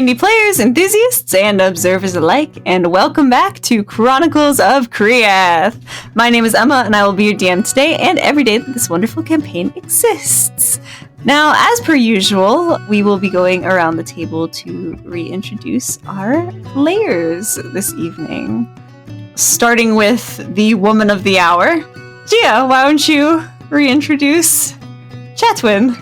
D&D players, enthusiasts, and observers alike, and welcome back to Chronicles of Kriath. My name is Emma, and I will be your DM today and every day that this wonderful campaign exists. Now, as per usual, we will be going around the table to reintroduce our players this evening. Starting with the woman of the hour. Gia, why don't you reintroduce Chatwin?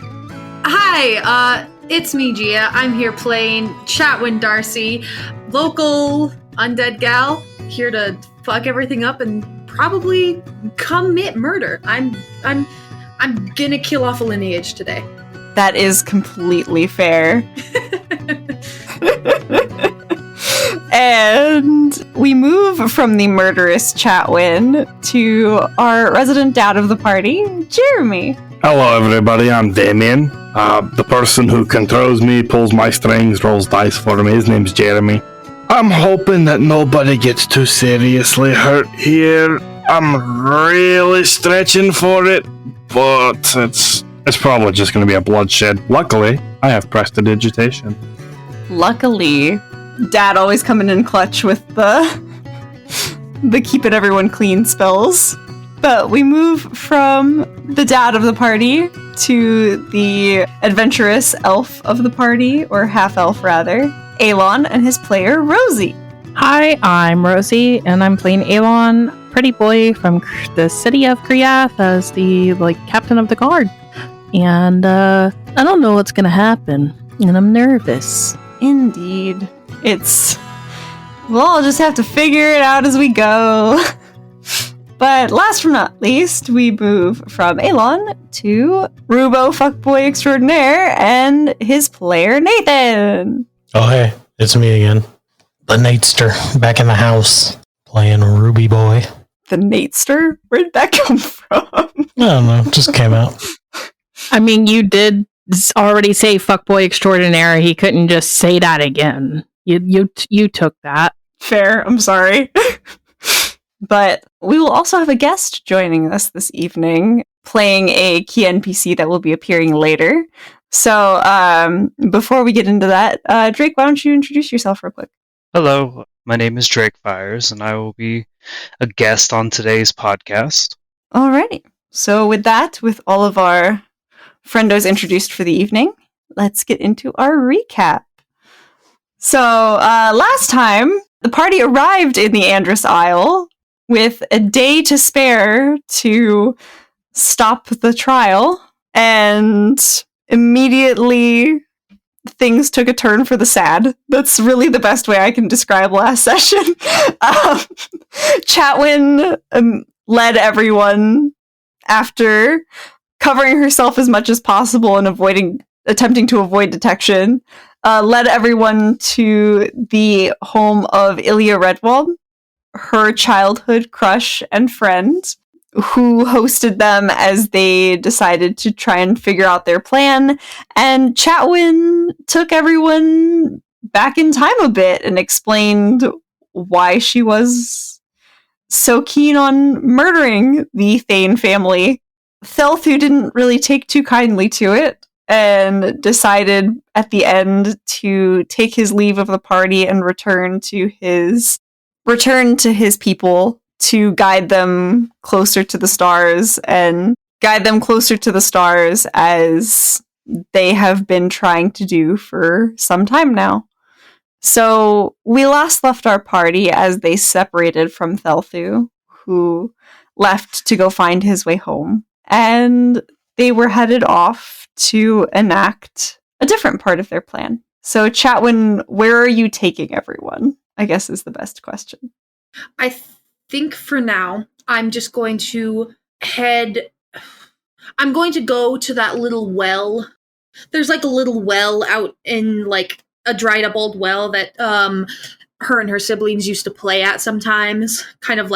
Hi, it's me, Gia. I'm here playing Chatwin Darcy, local undead gal, here to fuck everything up and probably commit murder. I'm gonna kill off a lineage today. That is completely fair. And we move from the murderous Chatwin to our resident dad of the party, Jeremy. Hello, everybody. I'm Damien. The person who controls me, pulls my strings, rolls dice for me. His name's Jeremy. I'm hoping that nobody gets too seriously hurt here. I'm really stretching for it, but it's probably just going to be a bloodshed. Luckily, I have prestidigitation. Luckily, Dad always coming in clutch with the keeping everyone clean spells. But we move from the dad of the party to the adventurous elf of the party, or half-elf rather, Alon, and his player, Rosie. Hi, I'm Rosie, and I'm playing Alon, pretty boy from the city of Kriath as the, captain of the guard. And, I don't know what's gonna happen, and I'm nervous. Indeed. We'll all just have to figure it out as we go. But last but not least, we move from Alon to Rubo Fuckboy Extraordinaire and his player, Nathan. Oh, hey, it's me again. The Natester, back in the house, playing Ruby Boy. The Natester? Where'd that come from? I don't know, just came out. I mean, you did already say Fuckboy Extraordinaire. He couldn't just say that again. You took that. Fair, I'm sorry. But we will also have a guest joining us this evening, playing a key NPC that will be appearing later. So, before we get into that, Drake, why don't you introduce yourself real quick? Hello, my name is Drake Fires, and I will be a guest on today's podcast. Alrighty. So with that, with all of our friendos introduced for the evening, let's get into our recap. So, last time, the party arrived in the Andrus Isle with a day to spare to stop the trial, and immediately things took a turn for the sad. That's really the best way I can describe last session. Chatwin led everyone, after covering herself as much as possible and attempting to avoid detection, led everyone to the home of Ilya Redwald, her childhood crush and friend, who hosted them as they decided to try and figure out their plan. And Chatwin took everyone back in time a bit and explained why she was so keen on murdering the Thane family. Thelthu didn't really take too kindly to it, and decided at the end to take his leave of the party and return to his people to guide them closer to the stars, as they have been trying to do for some time now. So we last left our party as they separated from Thelthu, who left to go find his way home, and they were headed off to enact a different part of their plan. So Chatwin, where are you taking everyone? I guess is the best question. I think for now, I'm just going to I'm going to go to that little well. There's a little well out in a dried up old well that her and her siblings used to play at sometimes, kind of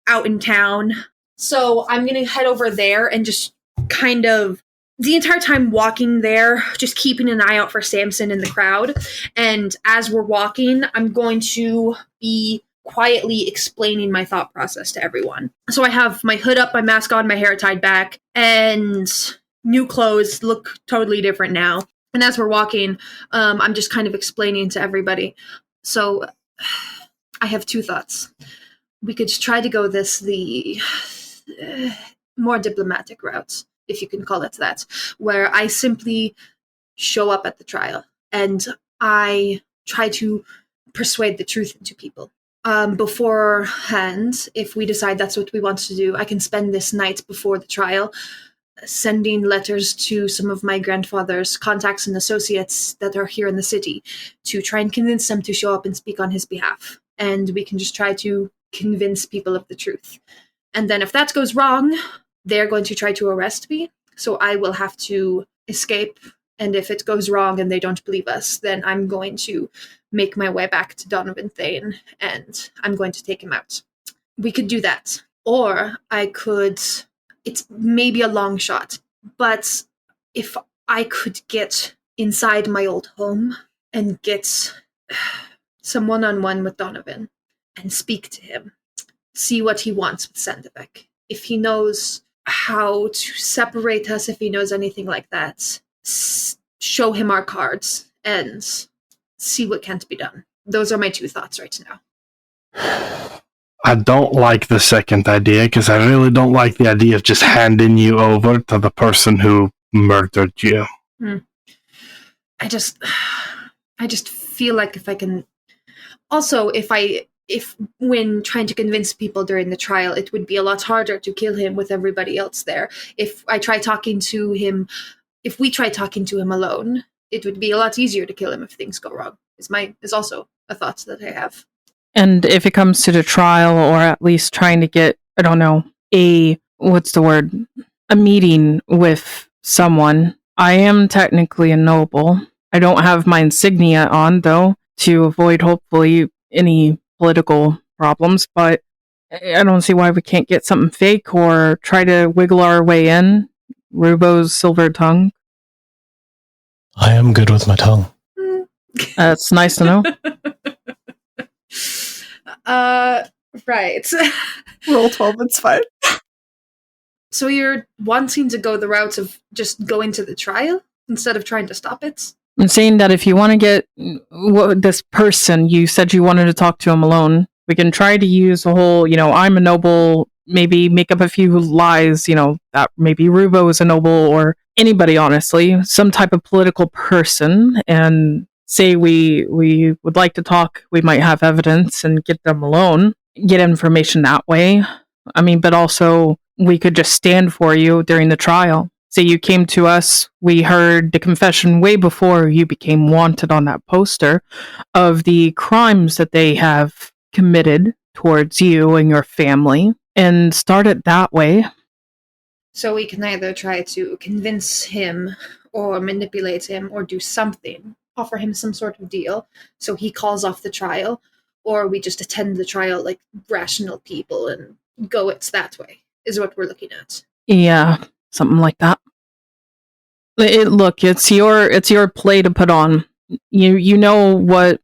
out in town. So I'm going to head over there and just kind of the entire time walking there, just keeping an eye out for Samson in the crowd. And as we're walking, I'm going to be quietly explaining my thought process to everyone. So I have my hood up, my mask on, my hair tied back, and new clothes, look totally different now. And as we're walking, I'm just kind of explaining to everybody. So I have two thoughts. We could try to go the more diplomatic route, if you can call it that, where I simply show up at the trial and I try to persuade the truth into people. Beforehand, if we decide that's what we want to do, I can spend this night before the trial sending letters to some of my grandfather's contacts and associates that are here in the city to try and convince them to show up and speak on his behalf. And we can just try to convince people of the truth. And then if that goes wrong, they're going to try to arrest me. So I will have to escape. And if it goes wrong and they don't believe us, then I'm going to make my way back to Donovan Thane and I'm going to take him out. We could do that. Or I could... It's maybe a long shot, but if I could get inside my old home and get some one-on-one with Donovan and speak to him, see what he wants with Sandevik. If he knows how to separate us, if he knows anything like that, show him our cards and see what can't be done. Those are my two thoughts right now. I don't like the second idea because I really don't like the idea of just handing you over to the person who murdered you. I just feel like if I can... Also, if when trying to convince people during the trial, it would be a lot harder to kill him with everybody else there. If we try talking to him alone, it would be a lot easier to kill him if things go wrong. Is also a thought that I have. And if it comes to the trial, or at least trying to get, I don't know, a meeting with someone, I am technically a noble. I don't have my insignia on, though, to avoid, hopefully, any political problems, but I don't see why we can't get something fake or try to wiggle our way in. Rubo's silver tongue. I am good with my tongue. That's nice to know. Right. Roll 12, it's fine. So you're wanting to go the route of just going to the trial instead of trying to stop it? I'm saying that if you want to get this person, you said you wanted to talk to him alone, we can try to use the whole, I'm a noble, maybe make up a few lies, that maybe Rubo is a noble, or anybody, honestly, some type of political person, and say we would like to talk, we might have evidence and get them alone, get information that way. I mean, but also we could just stand for you during the trial. Say you came to us, we heard the confession way before you became wanted on that poster of the crimes that they have committed towards you and your family, and start it that way. So we can either try to convince him or manipulate him or do something, offer him some sort of deal so he calls off the trial, or we just attend the trial like rational people and go it's that way, is what we're looking at. Yeah, something like that. Look, it's your play to put on. You know what?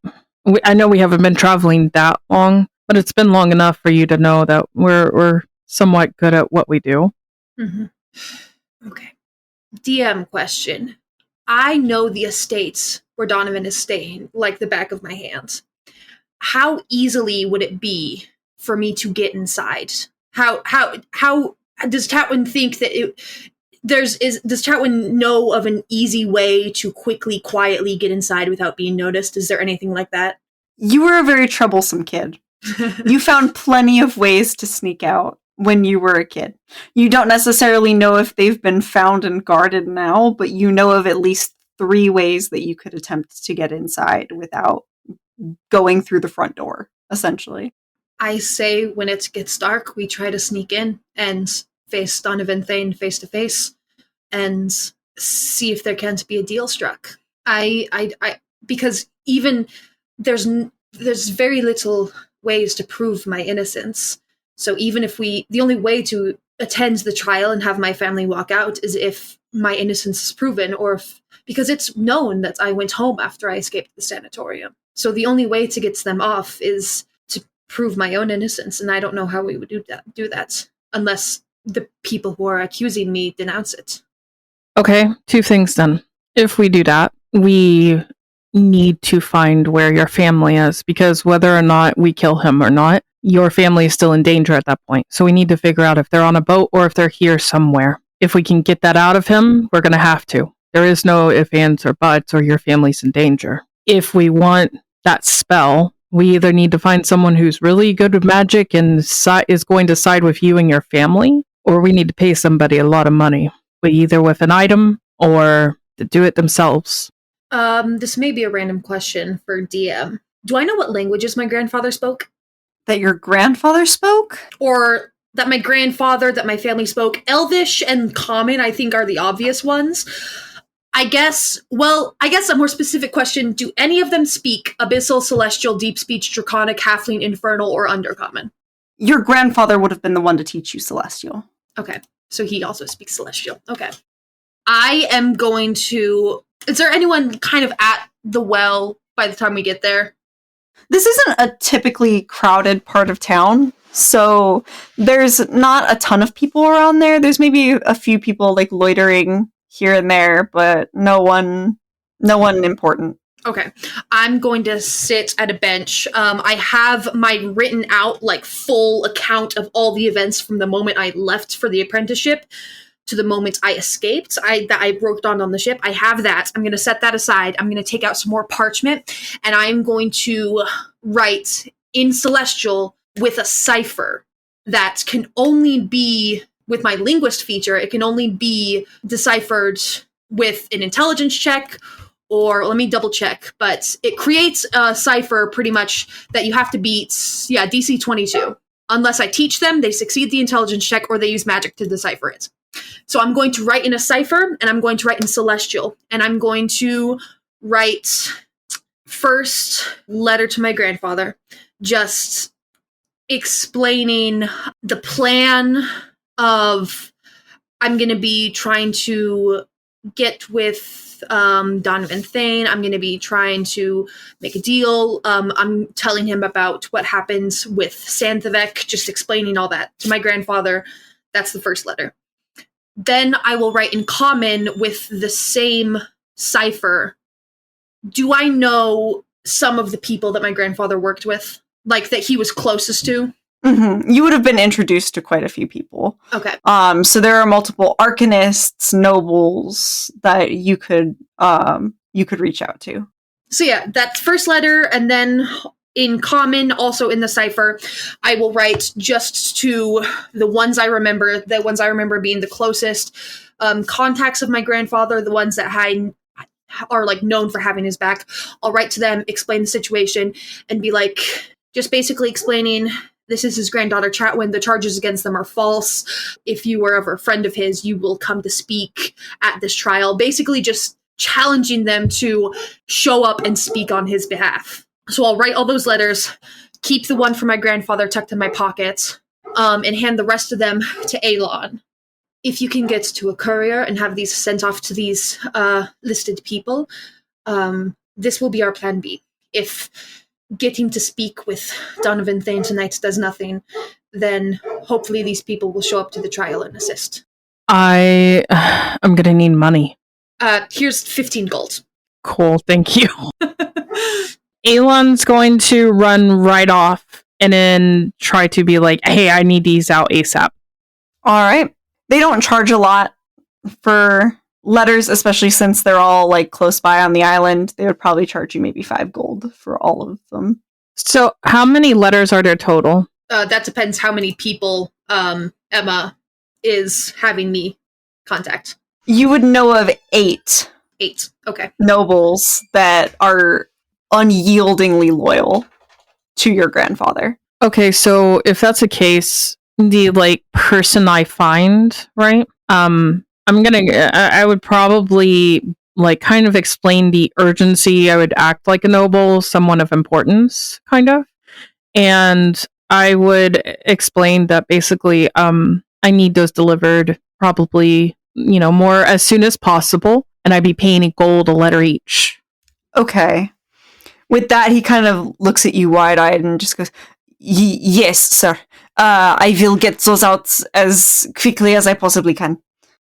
I know we haven't been traveling that long, but it's been long enough for you to know that we're somewhat good at what we do. Mm-hmm. Okay. DM question. I know the estates where Donovan is staying like the back of my hand. How easily would it be for me to get inside? How does Tatwin think that does Tatwin know of an easy way to quickly, quietly get inside without being noticed? Is there anything like that? You were a very troublesome kid. You found plenty of ways to sneak out when you were a kid. You don't necessarily know if they've been found and guarded now, but you know of at least 3 ways that you could attempt to get inside without going through the front door, essentially. I say when it gets dark, we try to sneak in and face Donovan Thane face to face and see if there can't be a deal struck. Because even there's very little ways to prove my innocence. So even if the only way to attend the trial and have my family walk out is if my innocence is proven, or because it's known that I went home after I escaped the sanatorium. So the only way to get them off is to prove my own innocence, and I don't know how we would do that unless the people who are accusing me denounce it. Okay, 2 things then. If we do that, we need to find where your family is, because whether or not we kill him or not, your family is still in danger at that point. So we need to figure out if they're on a boat or if they're here somewhere. If we can get that out of him, we're going to have to. There is no ifs, ands, or buts, or your family's in danger. If we want that spell, we either need to find someone who's really good with magic and is going to side with you and your family, or we need to pay somebody a lot of money, either with an item or to do it themselves. This may be a random question for DM. Do I know what languages my grandfather spoke? That your grandfather spoke? Or that my grandfather, that my family spoke? Elvish and Common, I think, are the obvious ones. I guess a more specific question, do any of them speak Abyssal, Celestial, Deep Speech, Draconic, Halfling, Infernal, or Undercommon? Your grandfather would have been the one to teach you Celestial. Okay, so he also speaks Celestial. Okay. I am going to... Is there anyone kind of at the well by the time we get there? This isn't a typically crowded part of town, so there's not a ton of people around there. There's maybe a few people like loitering here and there, but no one important. Okay. I'm going to sit at a bench. I have my written out, like, full account of all the events from the moment I left for the apprenticeship to the moment I escaped, that I wrote down on the ship. I have that. I'm going to set that aside. I'm going to take out some more parchment, and I'm going to write in Celestial with a cipher that can only be, with my linguist feature, it can only be deciphered with an intelligence check, or let me double check, but it creates a cipher pretty much that you have to beat, DC 22. Unless I teach them, they succeed the intelligence check, or they use magic to decipher it. So I'm going to write in a cipher, and I'm going to write in Celestial, and I'm going to write first letter to my grandfather, just explaining the plan of I'm going to be trying to get with Donovan Thane. I'm going to be trying to make a deal. I'm telling him about what happens with Santhavek, just explaining all that to my grandfather. That's the first letter. Then I will write in Common with the same cipher. Do I know some of the people that my grandfather worked with? Like, that he was closest to? Mm-hmm. You would have been introduced to quite a few people. Okay. So there are multiple arcanists, nobles that you could reach out to. So yeah, that's first letter, and then in Common, also in the cipher, I will write just to the ones I remember being the closest contacts of my grandfather, the ones that are like known for having his back. I'll write to them, explain the situation, and be like, just basically explaining, this is his granddaughter Chatwin. The charges against them are false. If you were ever a friend of his, you will come to speak at this trial. Basically just challenging them to show up and speak on his behalf. So I'll write all those letters, keep the one for my grandfather tucked in my pocket, and hand the rest of them to Elon. If you can get to a courier and have these sent off to these listed people, this will be our plan B. If getting to speak with Donovan Thane tonight does nothing, then hopefully these people will show up to the trial and assist. I'm gonna need money. Here's 15 gold. Cool, thank you. Elon's going to run right off and then try to be like, hey, I need these out ASAP. All right. They don't charge a lot for letters, especially since they're all like close by on the island. They would probably charge you maybe 5 gold for all of them. So how many letters are there total? That depends how many people Emma is having me contact. You would know of 8. 8. Okay. Nobles that are unyieldingly loyal to your grandfather. Okay, so if that's the case, the like person I find, right? I would probably like kind of explain the urgency. I would act like a noble, someone of importance, kind of. And I would explain that basically I need those delivered probably, more as soon as possible, and I'd be paying a gold a letter each. Okay. With that, he kind of looks at you wide-eyed and just goes, yes, sir. I will get those out as quickly as I possibly can.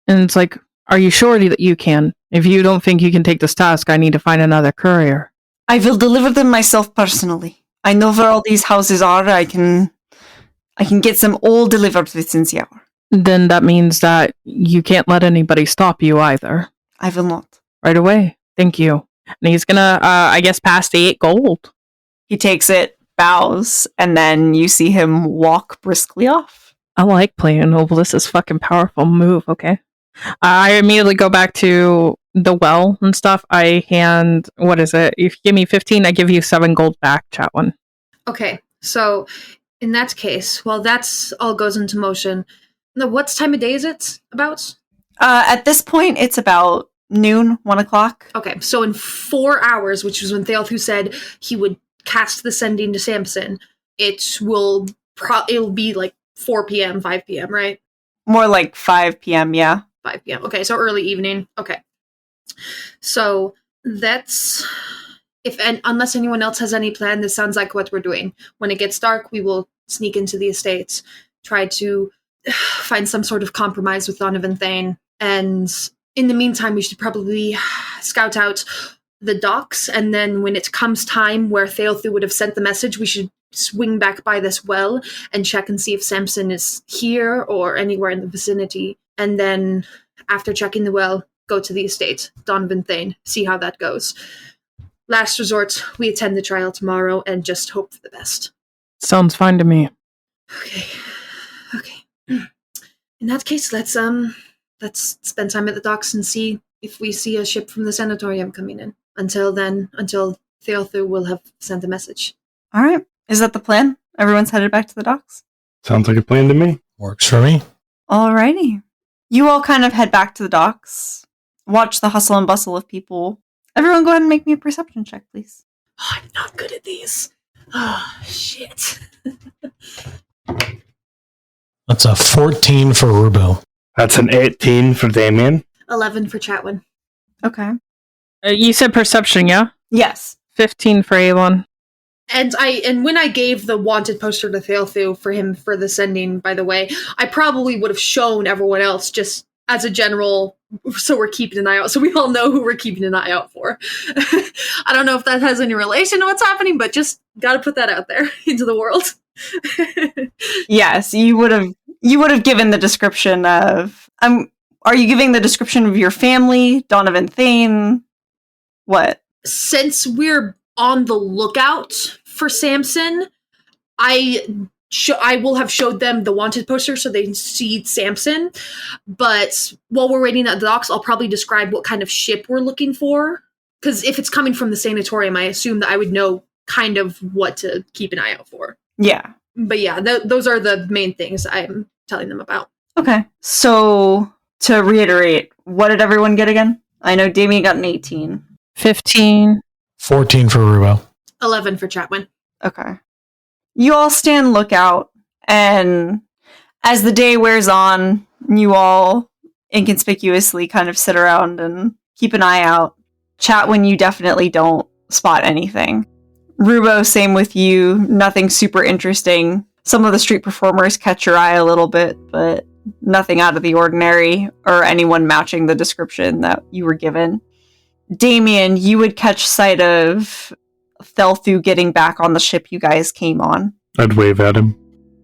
And it's like, Are you sure that you can? If you don't think you can take this task, I need to find another courier. I will deliver them myself personally. I know where all these houses are. I can get them all delivered within the hour. Then that means that you can't let anybody stop you either. I will not. Right away. Thank you. And he's gonna, I guess, pass the 8 gold. He takes it, bows, and then you see him walk briskly off. I like playing noble. This is fucking powerful move, okay? I immediately go back to the well and stuff. I hand, what is it? If you give me 15, I give you 7 gold back, Chatwin. Okay, so in that case, while that's all goes into motion, what time of day is it about? At this point, it's about noon, 1 o'clock. Okay, so in 4 hours, which was when Thalthu said he would cast the sending to Samson, it'll be like 4 p.m., 5 p.m., right? More like 5 p.m., yeah. 5 p.m. Okay, so early evening. Okay. So that's unless anyone else has any plan, this sounds like what we're doing. When it gets dark, we will sneak into the estates, try to find some sort of compromise with Donovan Thane, and in the meantime, we should probably scout out the docks, and then when it comes time where Thalthu would have sent the message, we should swing back by this well and check and see if Samson is here or anywhere in the vicinity. And then, after checking the well, go to the estate, Donovan Thane, see how that goes. Last resort, we attend the trial tomorrow and just hope for the best. Sounds fine to me. Okay. In that case, let's spend time at the docks and see if we see a ship from the sanatorium coming in. Until Thalthu will have sent a message. All right. Is that the plan? Everyone's headed back to the docks? Sounds like a plan to me. Works for me. Alrighty. You all kind of head back to the docks, watch the hustle and bustle of people. Everyone go ahead and make me a perception check, please. Oh, I'm not good at these. Oh, shit. That's a 14 for Rubo. That's an 18 for Damien. 11 for Chatwin. Okay. You said perception, yeah? Yes. 15 for Avon. And when I gave the wanted poster to Thalthu for him for the sending, by the way, I probably would have shown everyone else just as a general, so we're keeping an eye out, so we all know who we're keeping an eye out for. I don't know if that has any relation to what's happening, but just gotta put that out there into the world. Yes, you would have given the description of are you giving the description of your family, Donovan Thane? What? Since we're on the lookout for Samson, I will have showed them the wanted poster so they can see Samson. But while we're waiting at the docks, I'll probably describe what kind of ship we're looking for. Because if it's coming from the sanatorium, I assume that I would know kind of what to keep an eye out for. Yeah. But yeah, those are the main things I'm telling them about. Okay. So, to reiterate, what did everyone get again? I know Damien got an 18. 15. 14 for Rubo. 11 for Chatwin. Okay. You all stand lookout, and as the day wears on, you all inconspicuously kind of sit around and keep an eye out. Chatwin, you definitely don't spot anything. Rubo, same with you. Nothing super interesting. Some of the street performers catch your eye a little bit, but nothing out of the ordinary or anyone matching the description that you were given. Damien, you would catch sight of Thalthu getting back on the ship you guys came on. I'd wave at him.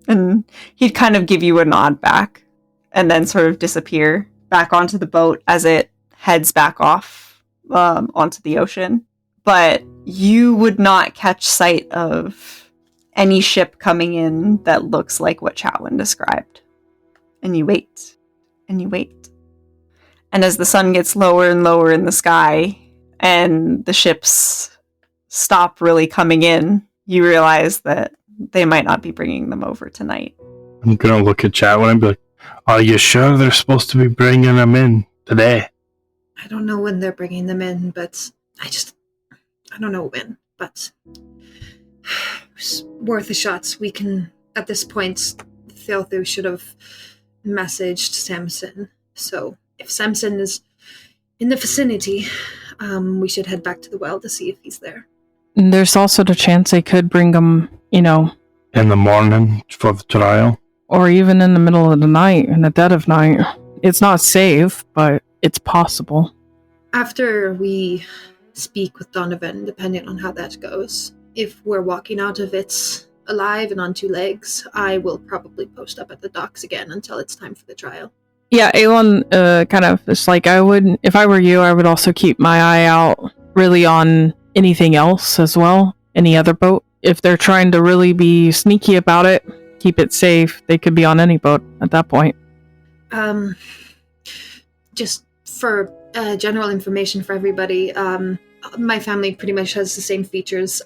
And he'd kind of give you a nod back and then sort of disappear back onto the boat as it heads back off onto the ocean. But you would not catch sight of any ship coming in that looks like what Chatwin described. And you wait. And you wait. And as the sun gets lower and lower in the sky, and the ships stop really coming in, you realize that they might not be bringing them over tonight. I'm gonna look at Chatwin and be like, are you sure they're supposed to be bringing them in today? I don't know when they're bringing them in, but I don't know when, but it's worth a shot. We can, at this point, Thalthu should have messaged Samson. So if Samson is in the vicinity, we should head back to the well to see if he's there. And there's also the chance they could bring them, in the morning for the trial? or even in the middle of the night, in the dead of night. It's not safe, but it's possible. After we speak with Donovan, depending on how that goes, if we're walking out of it alive and on 2 legs, I will probably post up at the docks again until it's time for the trial. Yeah, Elon kind of is like, if I were you, I would also keep my eye out really on anything else as well, any other boat. If they're trying to really be sneaky about it, keep it safe, they could be on any boat at that point. Just for general information for everybody, my family pretty much has the same features.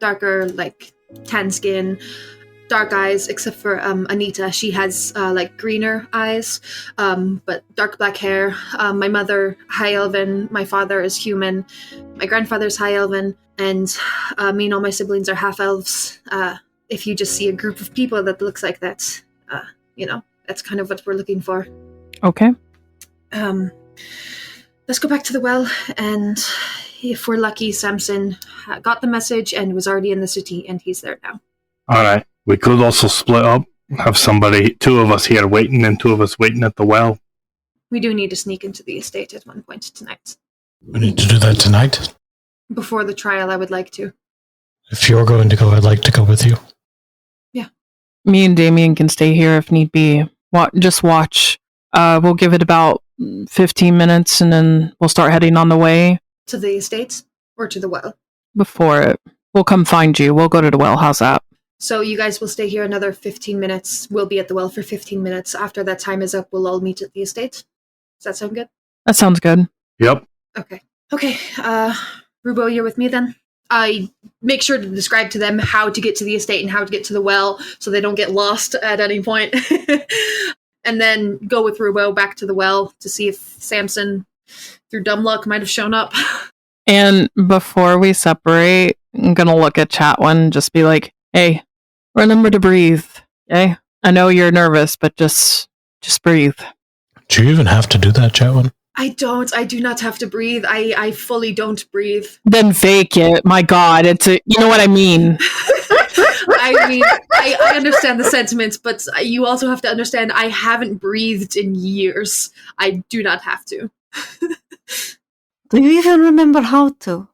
Darker, like, tan skin, dark eyes, except for Anita. She has greener eyes, but dark black hair. My mother, High Elven. My father is human. My grandfather's High Elven. And me and all my siblings are half elves. If you just see a group of people that looks like that, that's kind of what we're looking for. Okay. Let's go back to the well, and if we're lucky, Samson got the message and was already in the city, and he's there now. Alright, we could also split up, have 2 of us here waiting and 2 of us waiting at the well. We do need to sneak into the estate at one point tonight. We need to do that tonight. Before the trial, I would like to. If you're going to go, I'd like to go with you. Yeah. Me and Damien can stay here if need be. Just watch. We'll give it about 15 minutes and then we'll start heading on the way. To the estate? Or to the well? Before it. We'll come find you. We'll go to the well. How's that? So you guys will stay here another 15 minutes. We'll be at the well for 15 minutes. After that time is up, we'll all meet at the estate. Does that sound good? That sounds good. Yep. Okay, Rubo, you're with me then? I make sure to describe to them how to get to the estate and how to get to the well so they don't get lost at any point. And then go with Rubo back to the well to see if Samson, through dumb luck, might have shown up. And before we separate, I'm gonna look at Chatwin and just be like, hey, remember to breathe, okay? I know you're nervous, but just breathe. Do you even have to do that, Chatwin? I do not have to breathe. I fully don't breathe. Then fake it. My God, you know what I mean. I mean, I understand the sentiments, but you also have to understand I haven't breathed in years. I do not have to. Do you even remember how to?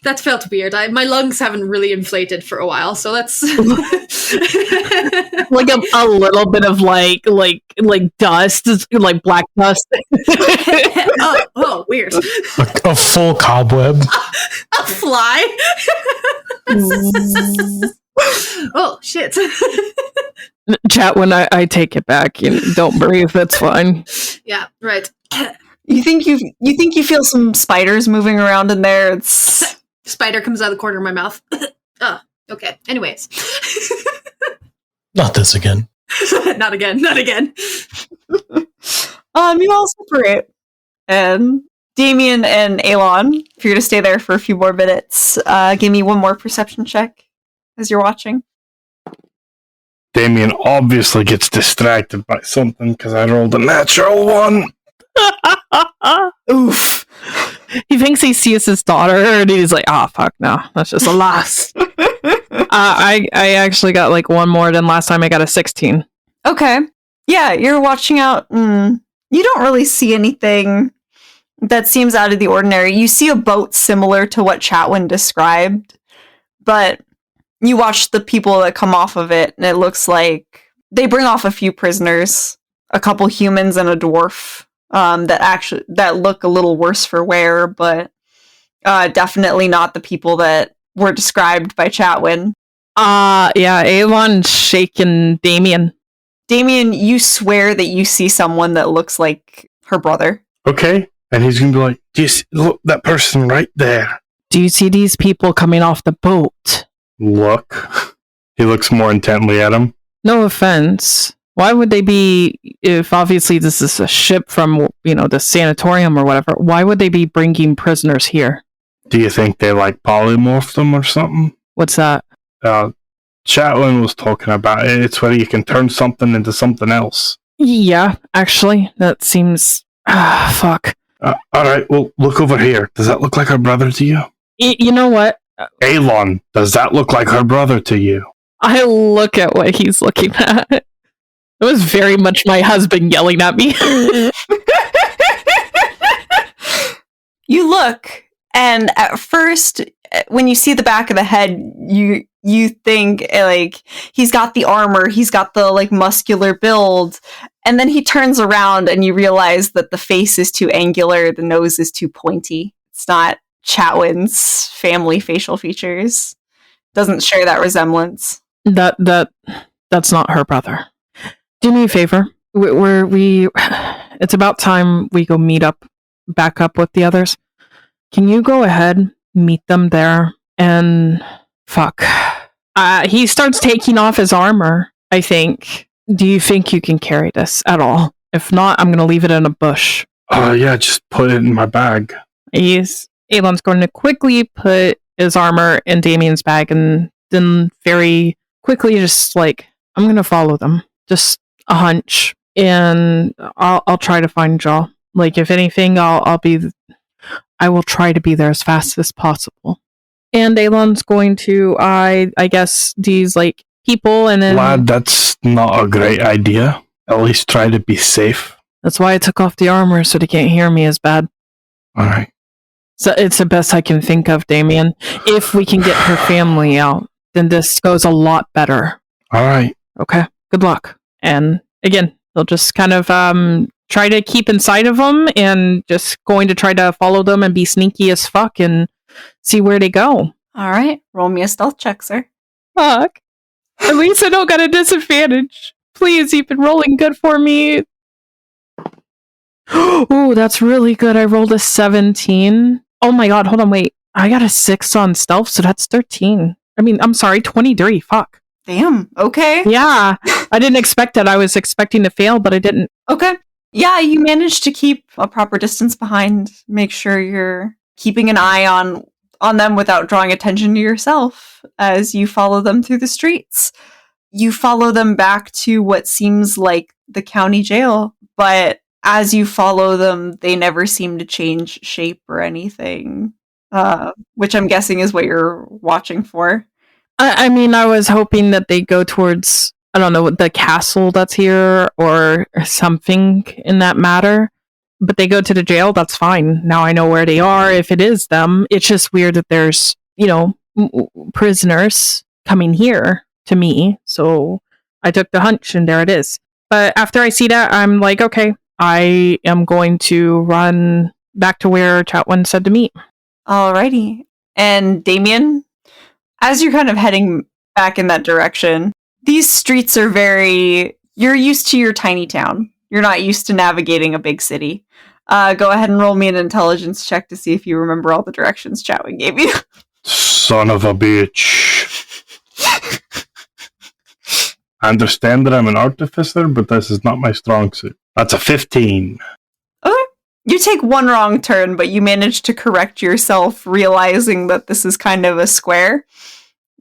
That felt weird. My lungs haven't really inflated for a while, so that's like a little bit of like dust, like black dust. oh, weird. A full cobweb. A fly. Oh shit. Chat, when I take it back, don't breathe. That's fine. Yeah, right. You think you feel some spiders moving around in there? It's Spider comes out of the corner of my mouth. Oh, okay. Anyways. Not this again. Not again. you all separate. And Damien and Elon, if you're to stay there for a few more minutes, give me one more perception check as you're watching. Damien obviously gets distracted by something because I rolled a natural 1. Oof. He thinks he sees his daughter, and he's like, fuck, no. That's just a loss. I actually got like one more than last time. I got a 16. Okay. Yeah, you're watching out. You don't really see anything that seems out of the ordinary. You see a boat similar to what Chatwin described, but you watch the people that come off of it, and it looks like they bring off a few prisoners, a couple humans and a dwarf. That look a little worse for wear, but definitely not the people that were described by Chatwin. Yeah, Avon's shaking Damien. Damien, you swear that you see someone that looks like her brother. Okay, and he's gonna be like, "Do you see, look, that person right there? Do you see these people coming off the boat?" Look. He looks more intently at him. No offense. Why would they be, if obviously this is a ship from, the sanatorium or whatever, why would they be bringing prisoners here? Do you think they polymorphed them or something? What's that? Chatwin was talking about it. It's where you can turn something into something else. Yeah, actually, that seems... fuck. Alright, well, look over here. Does that look like her brother to you? You know what? Alon, does that look like her brother to you? I look at what he's looking at. It was very much my husband yelling at me. You look, and at first, when you see the back of the head, you think like he's got the armor, he's got the like muscular build, and then he turns around and you realize that the face is too angular, the nose is too pointy. It's not Chatwin's family facial features. Doesn't share that resemblance. That's not her brother. Do me a favor. It's about time we go back up with the others. Can you go ahead, meet them there, and fuck. He starts taking off his armor, I think. Do you think you can carry this at all? If not, I'm gonna leave it in a bush. Yeah, just put it in my bag. Alon's going to quickly put his armor in Damien's bag and then very quickly just like, I'm gonna follow them. Just a hunch. And I'll try to find Jaw. Like, if anything, I will try to be there as fast as possible. And Alon's going to, I guess, these, like, people, and then... Lad, that's not a great idea. At least try to be safe. That's why I took off the armor, so they can't hear me as bad. Alright. So it's the best I can think of, Damien. If we can get her family out, then this goes a lot better. Alright. Okay, good luck. And, again, they'll just kind of, try to keep inside of them and just going to try to follow them and be sneaky as fuck and see where they go. All right, roll me a stealth check, sir. Fuck. At least I don't got a disadvantage. Please, you've been rolling good for me. Oh, that's really good. I rolled a 17. Oh my god, hold on, wait. I got a 6 on stealth, so that's 13. I mean, I'm sorry, 23. Fuck. Damn, okay. Yeah, I didn't expect that. I was expecting to fail, but I didn't. Okay. Yeah, you managed to keep a proper distance behind. Make sure you're keeping an eye on them without drawing attention to yourself as you follow them through the streets. You follow them back to what seems like the county jail, but as you follow them, they never seem to change shape or anything, which I'm guessing is what you're watching for. I mean, I was hoping that they go towards, I don't know, the castle that's here or something in that matter. But they go to the jail, that's fine. Now I know where they are. If it is them, it's just weird that there's, prisoners coming here to me. So I took the hunch and there it is. But after I see that, I'm like, okay, I am going to run back to where Chatwin said to meet. Alrighty. And Damien, as you're kind of heading back in that direction, these streets are you're used to your tiny town. You're not used to navigating a big city. Go ahead and roll me an intelligence check to see if you remember all the directions Chatwin gave you. Son of a bitch. I understand that I'm an artificer, but this is not my strong suit. That's a 15. Okay. You take one wrong turn, but you manage to correct yourself, realizing that this is kind of a square.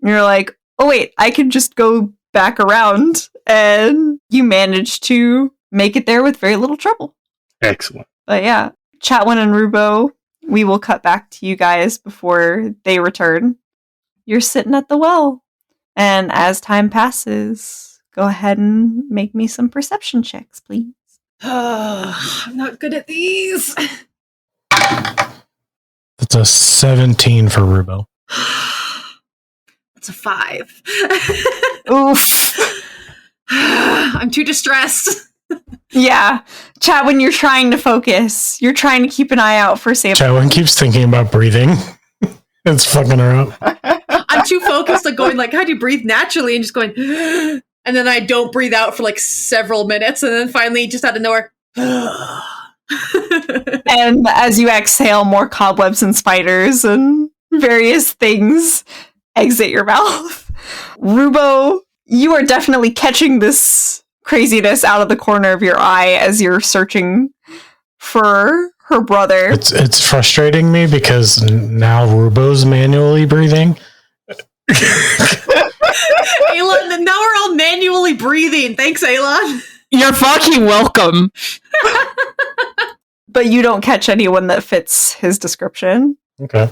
You're like, oh wait, I can just go back around, and you manage to make it there with very little trouble. Excellent. But yeah, Chatwin and Rubo, we will cut back to you guys before they return. You're sitting at the well, and as time passes, go ahead and make me some perception checks, please. I'm not good at these. That's a 17 for Rubo. That's a 5. Oof. I'm too distressed. Yeah. Chatwin, you're trying to focus. You're trying to keep an eye out for samples. Chatwin keeps thinking about breathing. It's fucking her up. I'm too focused on going like, how do you breathe naturally? And just going, and then I don't breathe out for like several minutes. And then finally, just out of nowhere, and as you exhale, more cobwebs and spiders and various things exit your mouth. Rubo, you are definitely catching this craziness out of the corner of your eye as you're searching for her brother. It's frustrating me because now Rubo's manually breathing. Aelon, now we're all manually breathing. Thanks, Aelon. You're fucking welcome. But you don't catch anyone that fits his description. Okay.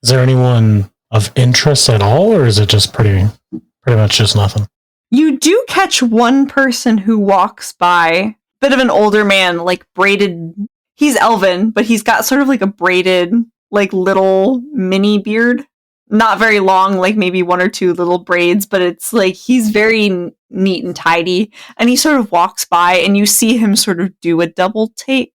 Is there anyone of interest at all, or is it just pretty much just nothing? You do catch one person who walks by, bit of an older man, like braided. He's elven, but he's got sort of like a braided, like little mini beard. Not very long, like maybe one or two little braids, but it's like he's very neat and tidy. And he sort of walks by, and you see him sort of do a double take,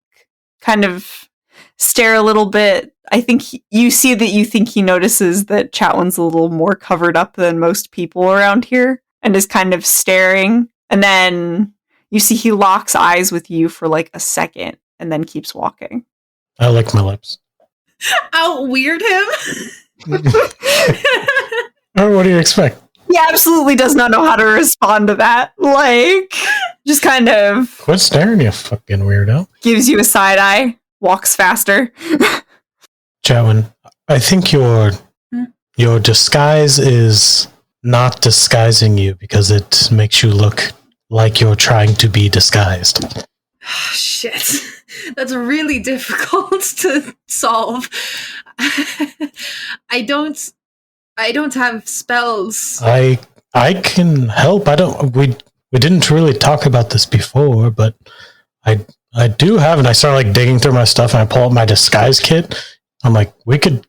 kind of stare a little bit. I think you see that you think he notices that Chatwin's a little more covered up than most people around here and is kind of staring. And then you see he locks eyes with you for like a second and then keeps walking. I lick my lips. Out weird him? Oh, what do you expect? He absolutely does not know how to respond to that. Like, just kind of Quit staring, you fucking weirdo. gives you a side eye, walks faster. Chatwin, I think your disguise is not disguising you because it makes you look like you're trying to be disguised. Shit. That's really difficult to solve. I don't have spells. I can help. We didn't really talk about this before, but I do have, and I start like digging through my stuff and I pull up my disguise kit. I'm like, we could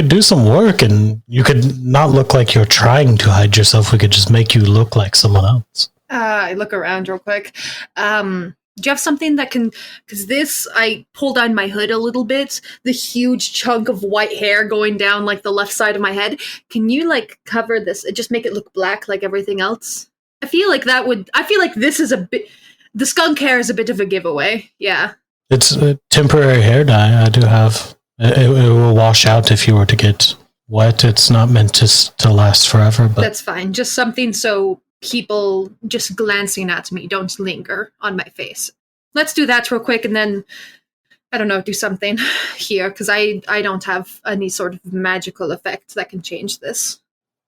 do some work and you could not look like you're trying to hide yourself. We could just make you look like someone else. I look around real quick. Do you have something that can... Because this, I pull down my hood a little bit. The huge chunk of white hair going down, like, the left side of my head. Can you, like, cover this? Just make it look black like everything else? I feel like this is a bit... The skunk hair is a bit of a giveaway. Yeah. It's a temporary hair dye. I do have... It will wash out if you were to get wet. It's not meant to last forever, but... That's fine. Just something so... people just glancing at me don't linger on my face. Let's do that real quick and then, I don't know, do something here, because I don't have any sort of magical effect that can change this.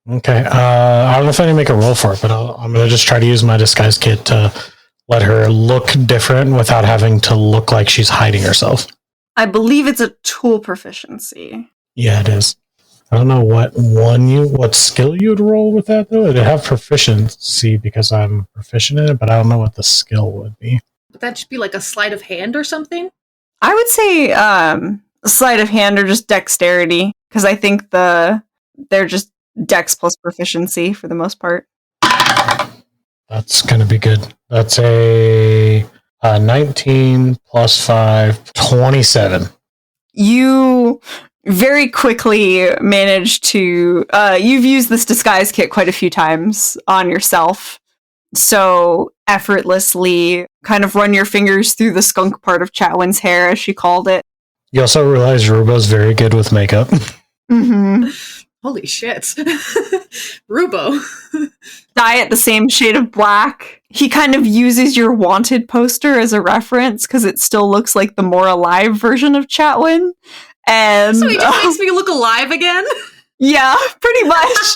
Okay, I don't know if I need to make a roll for it, but I'm going to just try to use my disguise kit to let her look different without having to look like she's hiding herself. I believe it's a tool proficiency. Yeah, it is. I don't know what skill you would roll with that, though. It'd have proficiency because I'm proficient in it, but I don't know what the skill would be. Would that just be like a sleight of hand or something? I would say sleight of hand or just dexterity, because I think they're just dex plus proficiency for the most part. That's going to be good. That's a 19 plus 5, 27. You very quickly manage to... you've used this disguise kit quite a few times on yourself, so effortlessly kind of run your fingers through the skunk part of Chatwin's hair, as she called it. You also realize Rubo's very good with makeup. Mm-hmm. Holy shit. Rubo. Dye it the same shade of black. He kind of uses your wanted poster as a reference because it still looks like the more alive version of Chatwin. And So he just makes me look alive again? yeah, pretty much.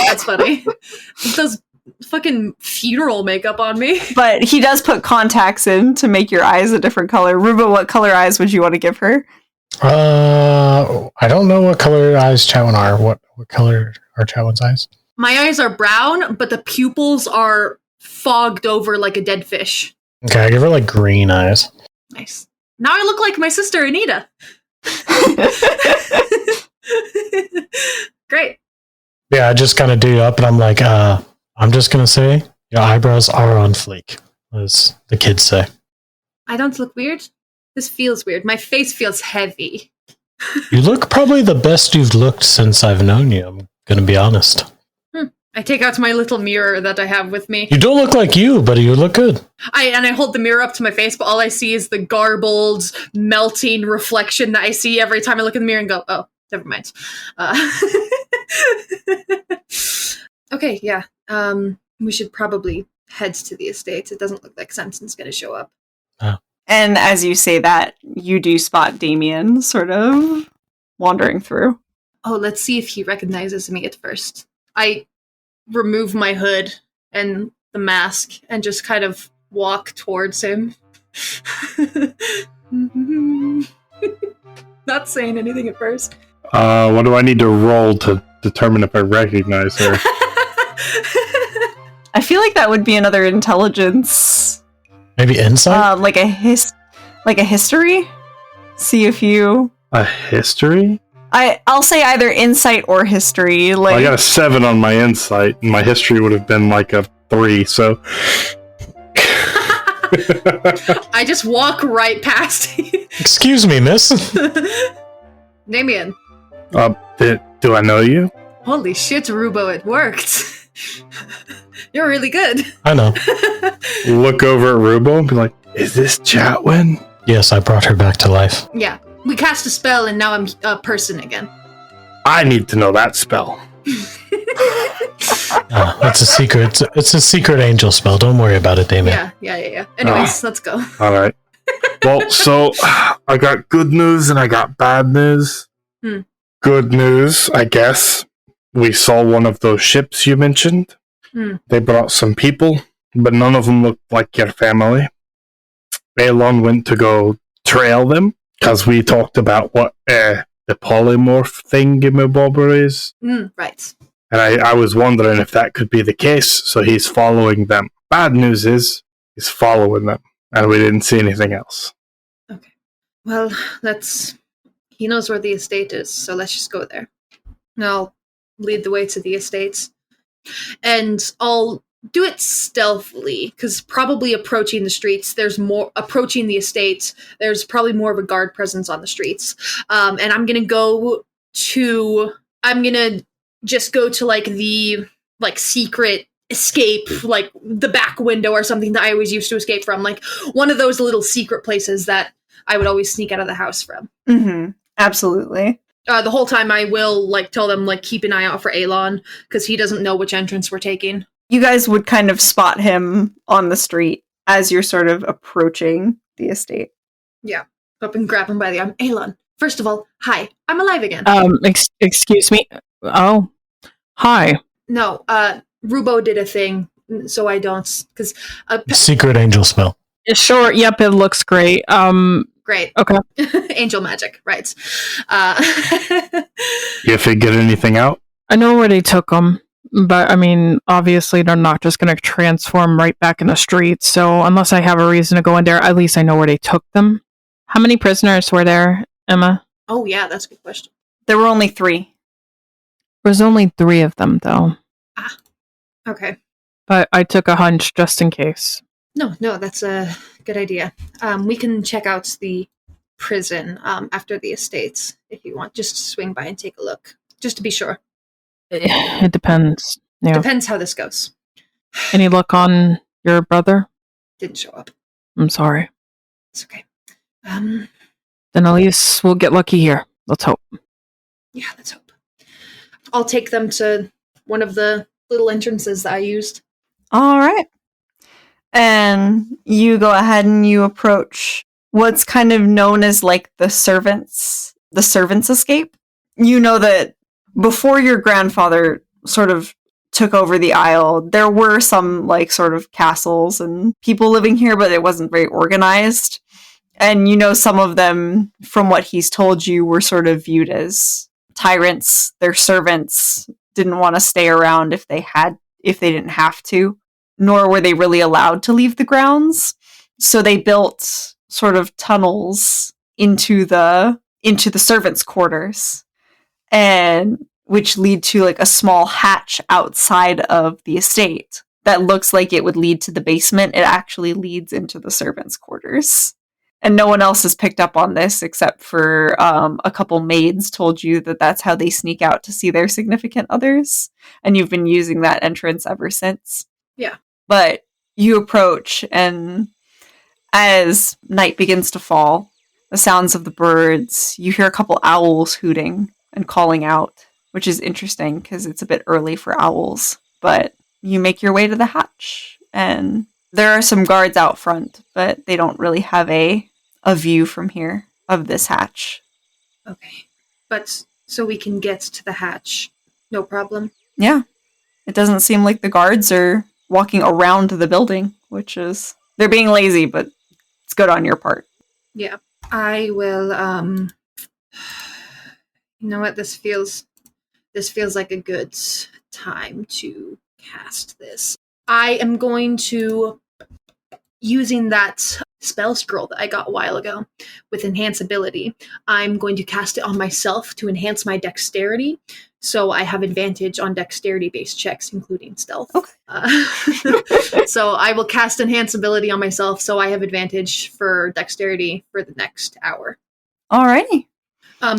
That's funny. He does fucking funeral makeup on me. But he does put contacts in to make your eyes a different color. Ruba, what color eyes would you want to give her? I don't know what color eyes Chatwin are. What color are Chatwin's eyes? My eyes are brown, but the pupils are fogged over like a dead fish. Okay, I give her like green eyes. Nice. Now I look like my sister Anita. Great. Yeah, I just kind of do up and I'm like, I'm just going to say your eyebrows are on fleek, as the kids say. I don't look weird. This feels weird. My face feels heavy. You look probably the best you've looked since I've known you, I'm going to be honest. I take out my little mirror that I have with me. You don't look like you, but you look good. I hold the mirror up to my face, but all I see is the garbled, melting reflection that I see every time I look in the mirror and go, oh, never mind. Okay, yeah. We should probably head to the estate. It doesn't look like Samson's going to show up. Oh. And as you say that, you do spot Damien sort of wandering through. Oh, let's see if he recognizes me at first. I remove my hood and the mask and just kind of walk towards him. Not saying anything at first. What do I need to roll to determine if I recognize her? I feel like that would be another intelligence. Maybe insight? Like a history? See if you... A history? I'll say either insight or history. Like, Well, I got a 7 on my insight, and my history would have been like a 3, so... I just walk right past you. Excuse me, miss. Damien. Do I know you? Holy shit, Rubo, it worked. You're really good. I know. Look over at Rubo and be like, is this Chatwin? Yes, I brought her back to life. Yeah. We cast a spell and now I'm a person again. I need to know that spell. It's a secret. It's a secret angel spell. Don't worry about it, Damien. Yeah. Anyways, let's go. Alright. Well, so I got good news and I got bad news. Good news, I guess. We saw one of those ships you mentioned. They brought some people, but none of them looked like your family. Elon went to go trail them, because we talked about what the polymorph thingamabobber is. Right. And I was wondering if that could be the case, so he's following them. Bad news is, he's following them, and we didn't see anything else. Okay. Well, he knows where the estate is, so let's just go there. I'll lead the way to the estates. And I'll do it stealthily, because probably approaching the estates, there's probably more of a guard presence on the streets. And I'm gonna just go to like the secret escape, like the back window or something that I always used to escape from, like one of those little secret places that I would always sneak out of the house from. Absolutely. The whole time I will tell them keep an eye out for Elon, because he doesn't know which entrance we're taking. You guys would kind of spot him on the street as you're sort of approaching the estate. Yeah. Up and grab him by the arm. Elon, first of all, hi. I'm alive again. Excuse me. Oh, hi. No, Rubo did a thing, so I don't, because... Secret angel spell. Sure, yep, it looks great. Great. Okay. Angel magic, right. You figure anything out? I know where they took them, but I mean, obviously they're not just going to transform right back in the streets, so unless I have a reason to go in there, at least I know where they took them. How many prisoners were there, Emma? Oh yeah, that's a good question. There were only 3. There's only 3 of them, though. Ah, okay. But I took a hunch just in case. No, that's a good idea. We can check out the prison after the estates if you want. Just swing by and take a look, just to be sure. It depends. Yeah. Depends how this goes. Any luck on your brother? Didn't show up. I'm sorry. It's okay. Then at least we'll get lucky here. Let's hope. Yeah, let's hope. I'll take them to one of the little entrances that I used. All right. And you go ahead and you approach what's kind of known as like the servants escape. You know that before your grandfather sort of took over the Isle, there were some like sort of castles and people living here, but it wasn't very organized. And you know, some of them, from what he's told you, were sort of viewed as tyrants. Their servants didn't want to stay around if they didn't have to, nor were they really allowed to leave the grounds. So they built sort of tunnels into the servants' quarters, and which lead to like a small hatch outside of the estate that looks like it would lead to the basement. It actually leads into the servants' quarters. And no one else has picked up on this except for a couple maids told you that that's how they sneak out to see their significant others. And you've been using that entrance ever since. Yeah. But you approach, and as night begins to fall, the sounds of the birds, you hear a couple owls hooting and calling out, which is interesting because it's a bit early for owls. But you make your way to the hatch, and there are some guards out front, but they don't really have a view from here of this hatch. Okay. But so we can get to the hatch. No problem. Yeah. It doesn't seem like the guards are walking around the building, which is... They're being lazy, but it's good on your part. Yeah. I will, You know what? This feels like a good time to cast this. I am going to, using that spell scroll that I got a while ago with enhanceability, I'm going to cast it on myself to enhance my dexterity. So I have advantage on dexterity-based checks, including stealth. Okay. So I will cast enhanceability on myself, so I have advantage for dexterity for the next hour. Alrighty.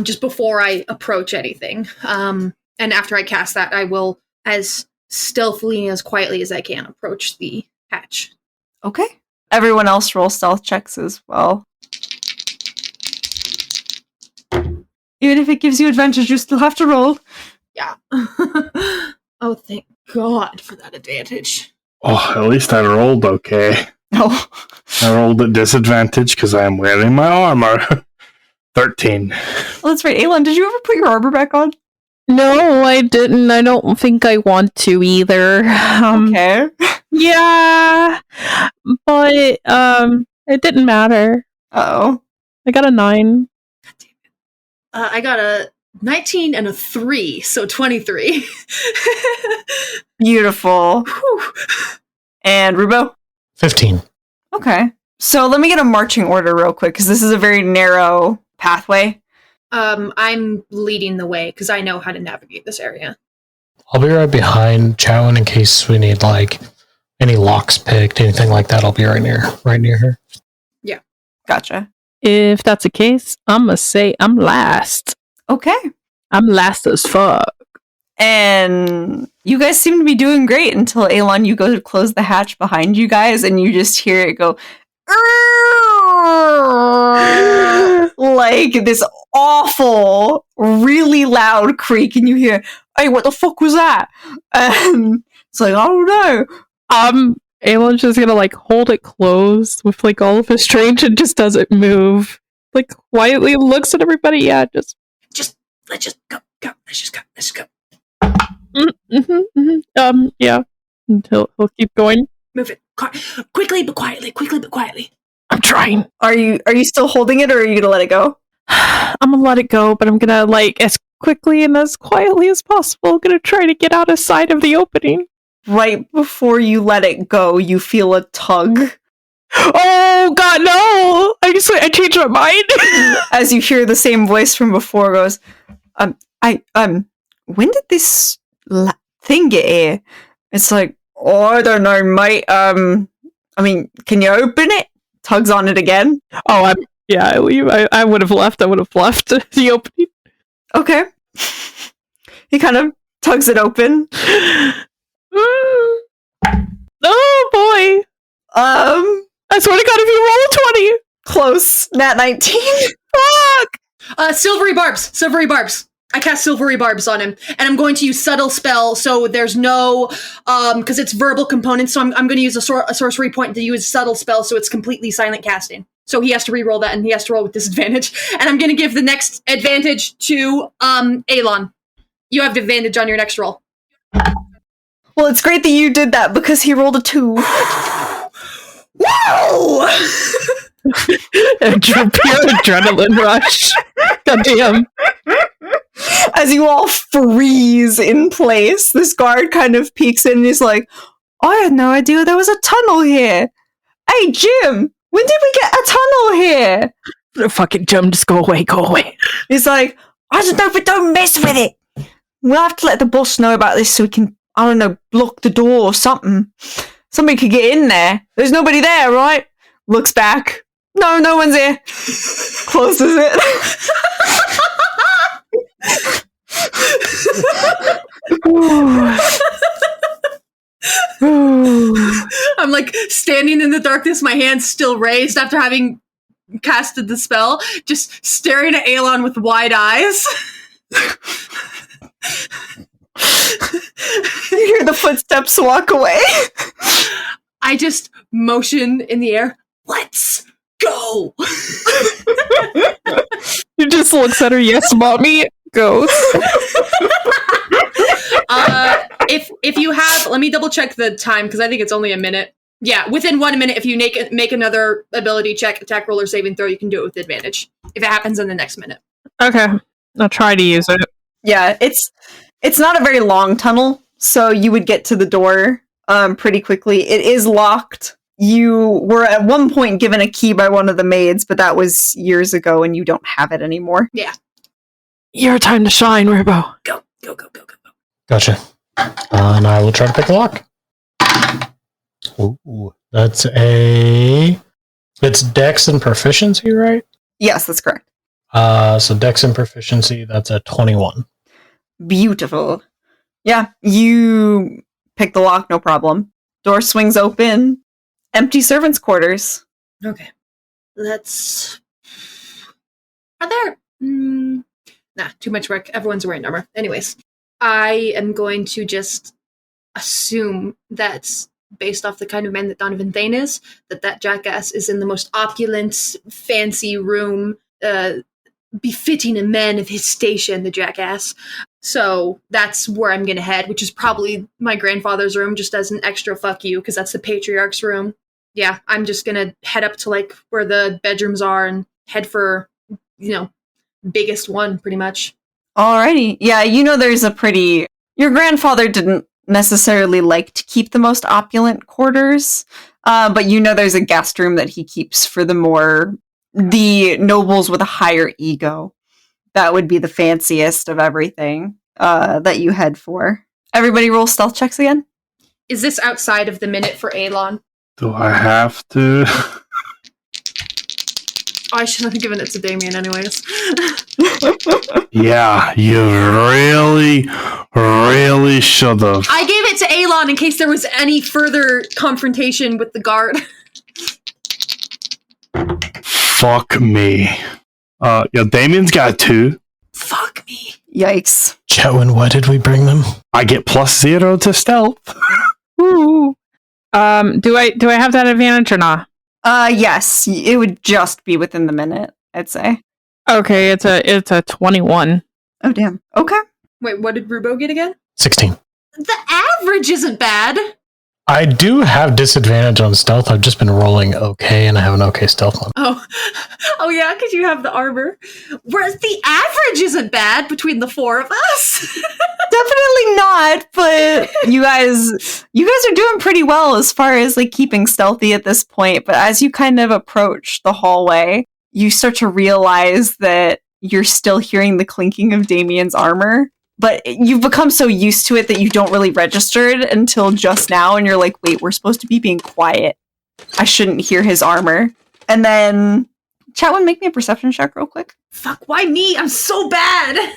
Just before I approach anything. And after I cast that, I will, as stealthily, as quietly as I can, approach the hatch. Okay. Everyone else roll stealth checks as well. Even if it gives you advantage, you still have to roll. Yeah. Oh, thank God for that advantage. Oh, at least I rolled okay. Oh. I rolled at disadvantage because I am wearing my armor. 13. Well, that's right. Aelon, did you ever put your armor back on? No, I didn't. I don't think I want to either. Okay. Yeah, but it didn't matter. Uh-oh. I got a 9. I got a 19 and a 3, so 23. Beautiful. Whew. And Rubo? 15. Okay. So let me get a marching order real quick, because this is a very narrow pathway. I'm leading the way because I know how to navigate this area. I'll be right behind Chowan in case we need like any locks picked, anything like that. I'll be right near her. Yeah. Gotcha. If that's the case, I'm gonna say I'm last. Okay. I'm last as fuck. And you guys seem to be doing great until, Aelon, you go to close the hatch behind you guys and you just hear it go like this awful, really loud creak, and you hear, hey, what the fuck was that? And it's like, I don't know. Aelon's just gonna like hold it closed with like all of his strength and just doesn't move. Like quietly looks at everybody. Yeah, let's just go. Let's just go. Yeah. Until he'll keep going. Move it quickly but quietly. I'm trying. Are you still holding it, or are you gonna let it go? I'm gonna let it go, but I'm gonna like as quickly and as quietly as possible. Gonna try to get out of sight of the opening. Right before you let it go, you feel a tug. Oh God, no! I changed my mind. As you hear the same voice from before goes, when did this thing get here? It's like, oh, I don't know, mate. I mean, can you open it? Tugs on it again. Oh, I leave. I would have left. I would have left the opening. Okay. He kind of tugs it open. Oh boy. I swear to God, if you roll a 20. Close. Nat 19. Fuck! Silvery barbs. I cast silvery barbs on him, and I'm going to use subtle spell, so there's no, because it's verbal components, so I'm going to use a sorcery point to use subtle spell, so it's completely silent casting. So he has to re-roll that, and he has to roll with disadvantage. And I'm going to give the next advantage to, Aelon. You have advantage on your next roll. Well, it's great that you did that, because he rolled a 2. Wow! Pure adrenaline rush. Goddamn. As you all freeze in place, this guard kind of peeks in and he's like, I had no idea there was a tunnel here. Hey, Jim, when did we get a tunnel here? Fucking Jim, just go away. He's like, I don't know, but don't mess with it. We'll have to let the boss know about this so we can, I don't know, block the door or something. Somebody could get in there. There's nobody there, right? Looks back. No one's here. Closes it. I'm like standing in the darkness, my hands still raised after having casted the spell, just staring at Aelon with wide eyes. You hear the footsteps walk away. I just motion in the air. Let's go. He just looks at her. Yes, mommy. Goes. If you have, let me double check the time because I think it's only a minute. Yeah, within 1 minute, if you make another ability check, attack roll, or saving throw, you can do it with advantage. If it happens in the next minute. Okay, I'll try to use it. Yeah, it's not a very long tunnel, so you would get to the door pretty quickly. It is locked. You were at one point given a key by one of the maids, but that was years ago, and you don't have it anymore. Yeah. Your time to shine, Ribbo. Go. Gotcha. And I will try to pick the lock. Ooh, that's it's Dex and proficiency, right? Yes, that's correct. So Dex and proficiency, that's a 21. Beautiful. Yeah, you pick the lock, no problem. Door swings open. Empty servants' quarters. Okay. Are there... Nah, too much work. Everyone's wearing armor. Anyways, I am going to just assume that, based off the kind of man that Donovan Thane is, that jackass is in the most opulent, fancy room, befitting a man of his station, the jackass. So that's where I'm gonna head, which is probably my grandfather's room, just as an extra fuck you, because that's the patriarch's room. Yeah, I'm just gonna head up to like where the bedrooms are and head for, biggest one, pretty much. Alrighty. Yeah, there's your grandfather didn't necessarily like to keep the most opulent quarters, but there's a guest room that he keeps for the nobles with a higher ego. That would be the fanciest of everything that you head for. Everybody roll stealth checks again. Is this outside of the minute for Alon? Do I have to? Oh, I should have given it to Damien anyways. Yeah, you really, really should have. I gave it to Alon in case there was any further confrontation with the guard. Fuck me. Damien's got 2. Fuck me. Yikes. Chetwin, why did we bring them? I get +0 to stealth. Ooh. Do I have that advantage or not? Yes, it would just be within the minute, I'd say. Okay, it's a 21. Oh, damn. Okay. Wait, what did Rubo get again? 16. The average isn't bad. I do have disadvantage on stealth. I've just been rolling okay, and I have an okay stealth one. Oh yeah, because you have the armor. Whereas the average isn't bad between the 4 of us. Definitely not, but you guys are doing pretty well as far as like keeping stealthy at this point. But as you kind of approach the hallway, you start to realize that you're still hearing the clinking of Damien's armor. But you've become so used to it that you don't really register it until just now, and you're like, wait, we're supposed to be being quiet. I shouldn't hear his armor. And then, Chatwin, make me a perception check real quick. Fuck, why me? I'm so bad.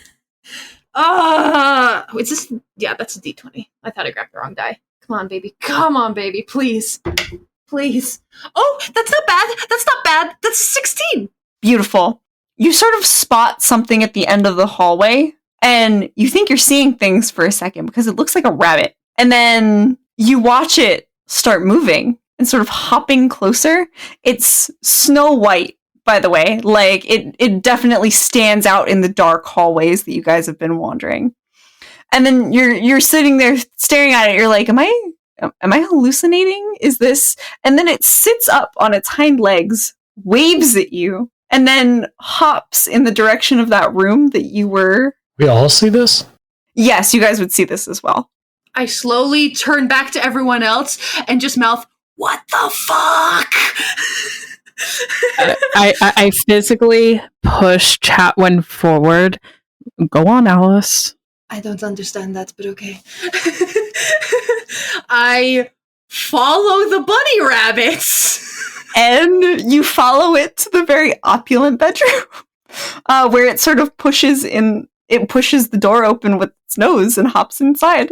Is this... Yeah, that's a D20. I thought I grabbed the wrong die. Come on, baby. Please. Oh, that's not bad. That's 16. Beautiful. You sort of spot something at the end of the hallway, and you think you're seeing things for a second because it looks like a rabbit. And then you watch it start moving and sort of hopping closer. It's Snow White, by the way. Like, it definitely stands out in the dark hallways that you guys have been wandering. And then you're sitting there staring at it. You're like, am I hallucinating? Is this? And then it sits up on its hind legs, waves at you, and then hops in the direction of that room that you were. We all see this? Yes, you guys would see this as well. I slowly turn back to everyone else and just mouth, "What the fuck?" I physically push Chatwin forward. Go on, Alice. I don't understand that, but okay. I follow the bunny rabbits. And you follow it to the very opulent bedroom, where it sort of pushes the door open with its nose and hops inside.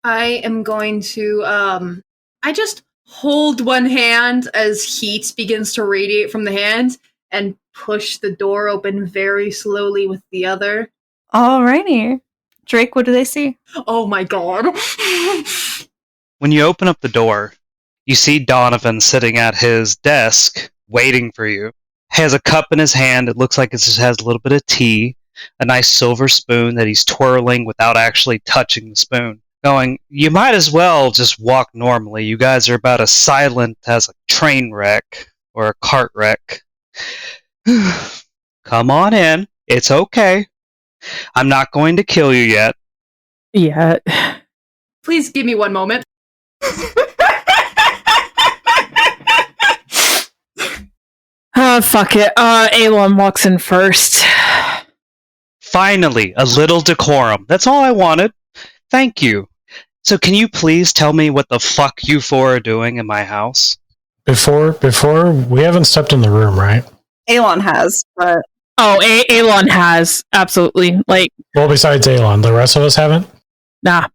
I am going to, I just hold one hand as heat begins to radiate from the hand and push the door open very slowly with the other. Alrighty. Drake, what do they see? Oh my god. When you open up the door, you see Donovan sitting at his desk, waiting for you. He has a cup in his hand. It looks like it just has a little bit of tea, a nice silver spoon that he's twirling without actually touching the spoon. Going, you might as well just walk normally. You guys are about as silent as a train wreck or a cart wreck. Come on in. It's okay. I'm not going to kill you yet. Yeah. Please give me one moment. Fuck it. Alon walks in first. Finally, a little decorum. That's all I wanted. Thank you. So can you please tell me what the fuck you four are doing in my house? Before we haven't stepped in the room, right? Alon has, but Oh, Alon has. Absolutely. Like, Well, besides Alon, the rest of us haven't. nah.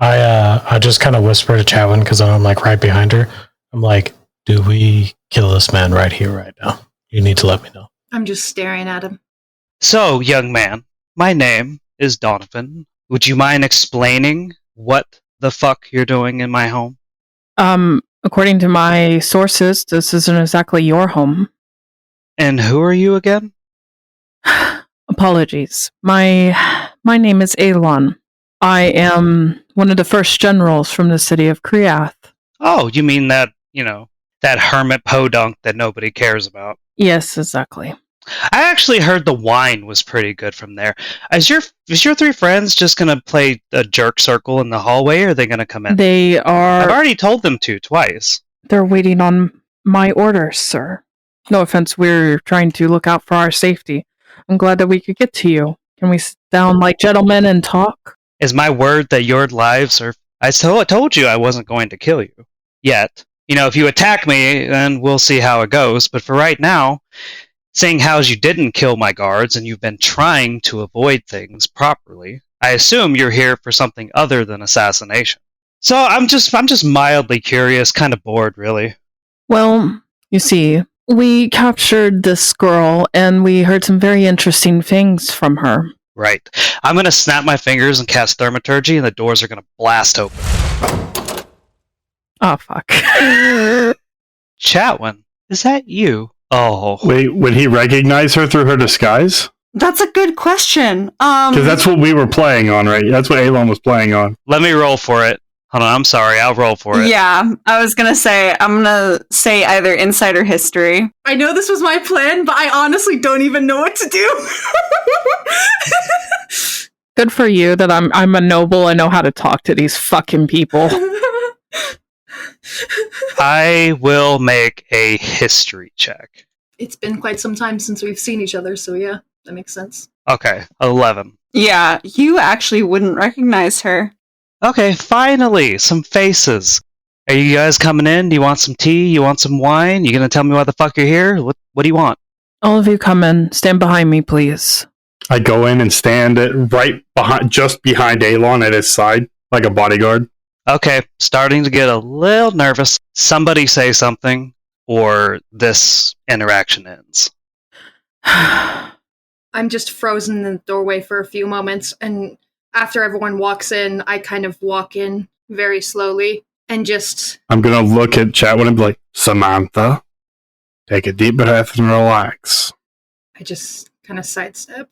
I just kind of whisper to Chatwin because I'm like right behind her. I'm like, do we kill this man right here, right now? You need to let me know. I'm just staring at him. So, young man, my name is Donovan. Would you mind explaining what the fuck you're doing in my home? According to my sources, this isn't exactly your home. And who are you again? Apologies. My name is Alon. I am one of the first generals from the city of Kriath. Oh, you mean that, that hermit podunk that nobody cares about. Yes, exactly. I actually heard the wine was pretty good from there. Is your three friends just gonna play a jerk circle in the hallway, or are they gonna come in? They I've are. already told them to twice. They're waiting on my orders, sir. No offense, we're trying to look out for our safety. I'm glad that we could get to you. Can we sit down like gentlemen and talk? Is my word that your lives are... I told you I wasn't going to kill you. Yet. If you attack me, then we'll see how it goes. But for right now, seeing how you didn't kill my guards and you've been trying to avoid things properly, I assume you're here for something other than assassination. So I'm just mildly curious, kind of bored, really. Well, you see, we captured this girl and we heard some very interesting things from her. Right. I'm going to snap my fingers and cast Thaumaturgy, and the doors are going to blast open. Oh, fuck. Chatwin, is that you? Oh. Wait, would he recognize her through her disguise? that's a good question. Because that's what we were playing on, right? That's what Alon was playing on. Let me roll for it. Hold on, I'm sorry. I'll roll for it. Yeah, I was gonna say, I'm gonna say either insight or history. I know this was my plan, but I honestly don't even know what to do. Good for you that I'm a noble and know how to talk to these fucking people. I will make a history check. It's been quite some time since we've seen each other, so yeah, that makes sense. Okay, 11. Yeah, you actually wouldn't recognize her. Okay, finally, some faces. Are you guys coming in? Do you want some tea? You want some wine? You gonna tell me why the fuck you're here? What do you want? All of you come in. Stand behind me, please. I go in and stand right behind, just behind Alon at his side, like a bodyguard. Okay, starting to get a little nervous. Somebody say something, or this interaction ends. I'm just frozen in the doorway for a few moments, and after everyone walks in, I kind of walk in very slowly and just... I'm going to look at Chatwin and be like, Samantha, take a deep breath and relax. I just kind of sidestep.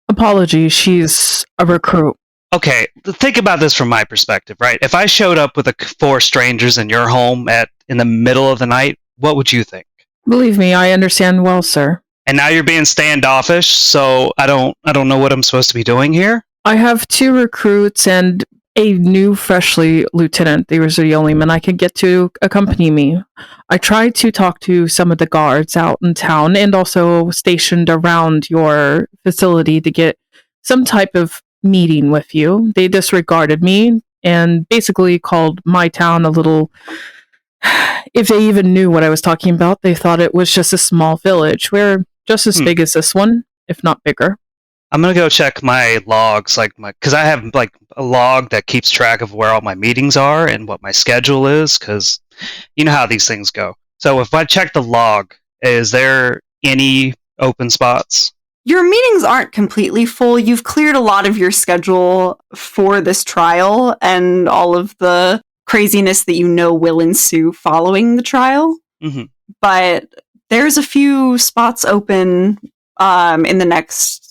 Apologies, she's a recruit. Okay, think about this from my perspective, right? If I showed up with 4 strangers in your home in the middle of the night, what would you think? Believe me, I understand well, sir. And now you're being standoffish, so I don't know what I'm supposed to be doing here. I have 2 recruits and a new freshly lieutenant. They were the only men I could get to accompany me. I tried to talk to some of the guards out in town and also stationed around your facility to get some type of meeting with you. They disregarded me and basically called my town a little... If they even knew what I was talking about, they thought it was just a small village. We're just as big as this one, if not bigger. I'm gonna go check my logs, because I have a log that keeps track of where all my meetings are and what my schedule is, because you know how these things go. So if I check the log, is there any open spots? Your meetings aren't completely full. You've cleared a lot of your schedule for this trial and all of the craziness that you know will ensue following the trial. Mm-hmm. But there's a few spots open in the next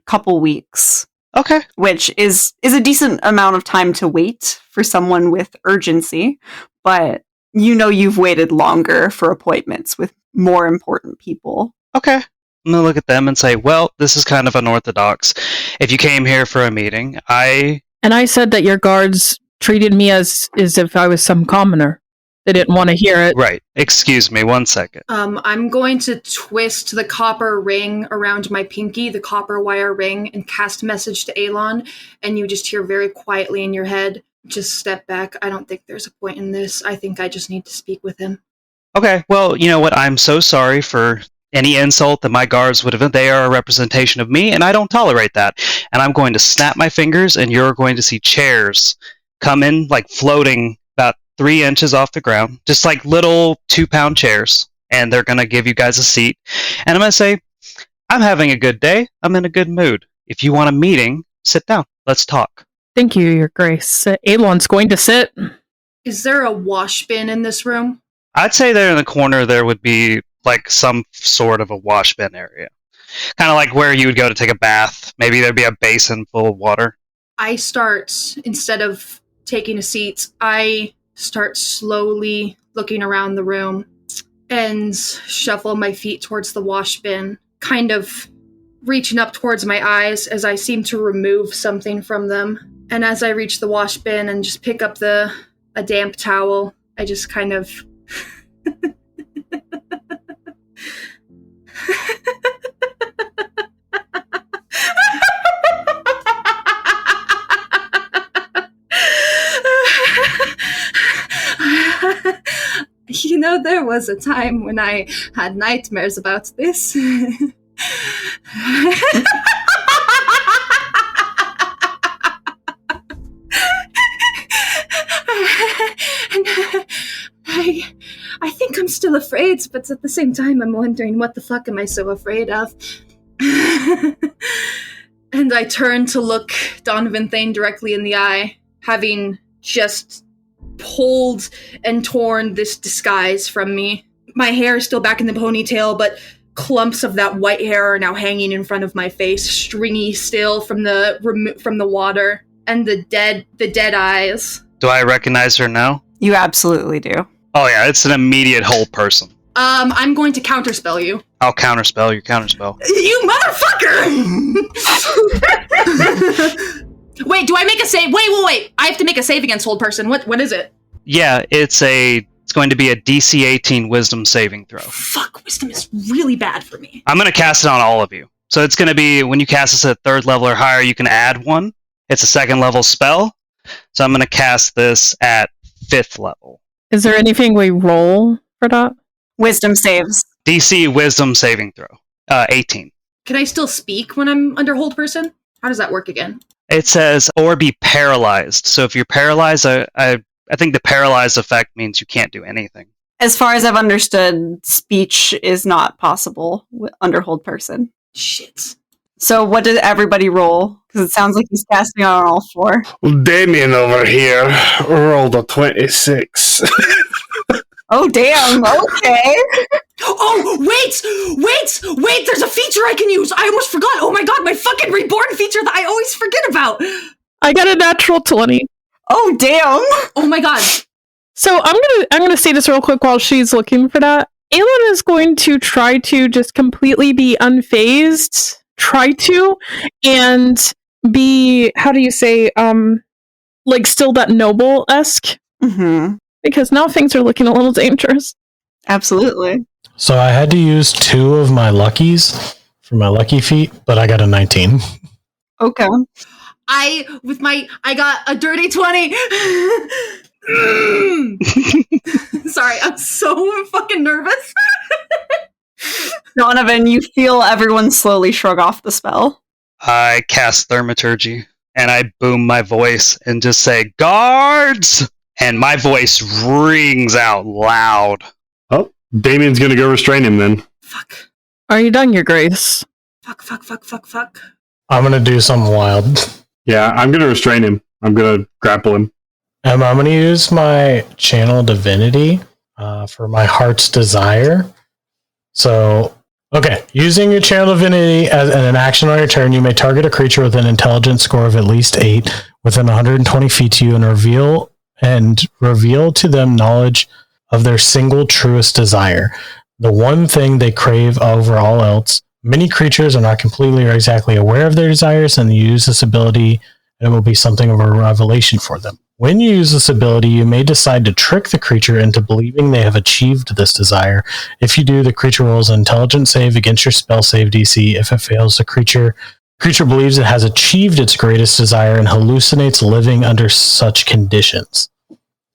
couple weeks. Okay. Which is a decent amount of time to wait for someone with urgency. But you know you've waited longer for appointments with more important people. Okay. I'm going to look at them and say, well, this is kind of unorthodox. If you came here for a meeting, And I said that your guards treated me as if I was some commoner. They didn't want to hear it. Right. Excuse me, 1 second. I'm going to twist the copper ring around my pinky, the copper wire ring, and cast a message to Elon, and you just hear very quietly in your head, just step back. I don't think there's a point in this. I think I just need to speak with him. Okay, well, you know what? I'm so sorry for any insult that my guards would have. They are a representation of me, and I don't tolerate that. And I'm going to snap my fingers, and you're going to see chairs come in, like floating about 3 inches off the ground, just like little 2-pound chairs, and they're going to give you guys a seat. And I'm going to say, I'm having a good day. I'm in a good mood. If you want a meeting, sit down. Let's talk. Thank you, Your Grace. Elon's going to sit. Is there a wash bin in this room? I'd say there in the corner there would be like some sort of a wash bin area. Kind of like where you would go to take a bath. Maybe there'd be a basin full of water. I start, instead of taking a seat, I start slowly looking around the room and shuffle my feet towards the wash bin, kind of reaching up towards my eyes as I seem to remove something from them. And as I reach the wash bin and just pick up a damp towel, I just kind of... You know, there was a time when I had nightmares about this. I think I'm still afraid, but at the same time I'm wondering, what the fuck am I so afraid of? And I turn to look Donovan Thane directly in the eye, having just pulled and torn this disguise from me. My hair is still back in the ponytail, but clumps of that white hair are now hanging in front of my face, stringy still from the water, and the dead eyes. Do I recognize her now? You absolutely do. Oh yeah, it's an immediate whole person. I'm going to counterspell you. I'll counterspell your counterspell. You motherfucker! Wait, do I make a save? Wait. I have to make a save against hold person. What is it? Yeah, it's going to be a DC 18 wisdom saving throw. Fuck, wisdom is really bad for me. I'm going to cast it on all of you. So it's going to be, when you cast this at 3rd level or higher, you can add 1. It's a 2nd level spell. So I'm going to cast this at 5th level. Is there anything we roll for that? Wisdom saves. DC wisdom saving throw. 18. Can I still speak when I'm under hold person? How does that work again? It says, or be paralyzed. So if you're paralyzed, I think the paralyzed effect means you can't do anything. As far as I've understood, speech is not possible under hold person. Shit. So what did everybody roll? Because it sounds like he's casting on all 4. Well, Damien over here rolled a 26. Oh, damn. Okay. Oh, wait! There's a feature I can use! I almost forgot! Oh my god, my fucking reborn feature that I always forget about! I got a natural 20. Oh, damn. Oh my god. So I'm gonna say this real quick while she's looking for that. Aelin is going to try to just completely be unfazed. And be, how do you say, like still that noble-esque? Mm-hmm. Because now things are looking a little dangerous. Absolutely. So I had to use 2 of my luckies for my lucky feat, but I got a 19. Okay. I got a dirty 20. Sorry, I'm so fucking nervous. Donovan, you feel everyone slowly shrug off the spell. I cast Thaumaturgy, and I boom my voice and just say, guards! And my voice rings out loud. Oh, Damien's gonna go restrain him then. Fuck. Are you done, Your Grace? Fuck. I'm gonna do something wild. Yeah, I'm gonna restrain him. I'm gonna grapple him. I'm gonna use my channel divinity for my heart's desire. So, okay, using your channel divinity as an action on your turn, you may target a creature with an intelligence score of at least 8 within 120 feet to you and reveal to them knowledge of their single truest desire, the one thing they crave over all else. Many creatures are not completely or exactly aware of their desires, and they use this ability and it will be something of a revelation for them. When you use this ability, you may decide to trick the creature into believing they have achieved this desire. If you do, the creature rolls an intelligence save against your spell save DC. If it fails, the creature believes it has achieved its greatest desire and hallucinates living under such conditions.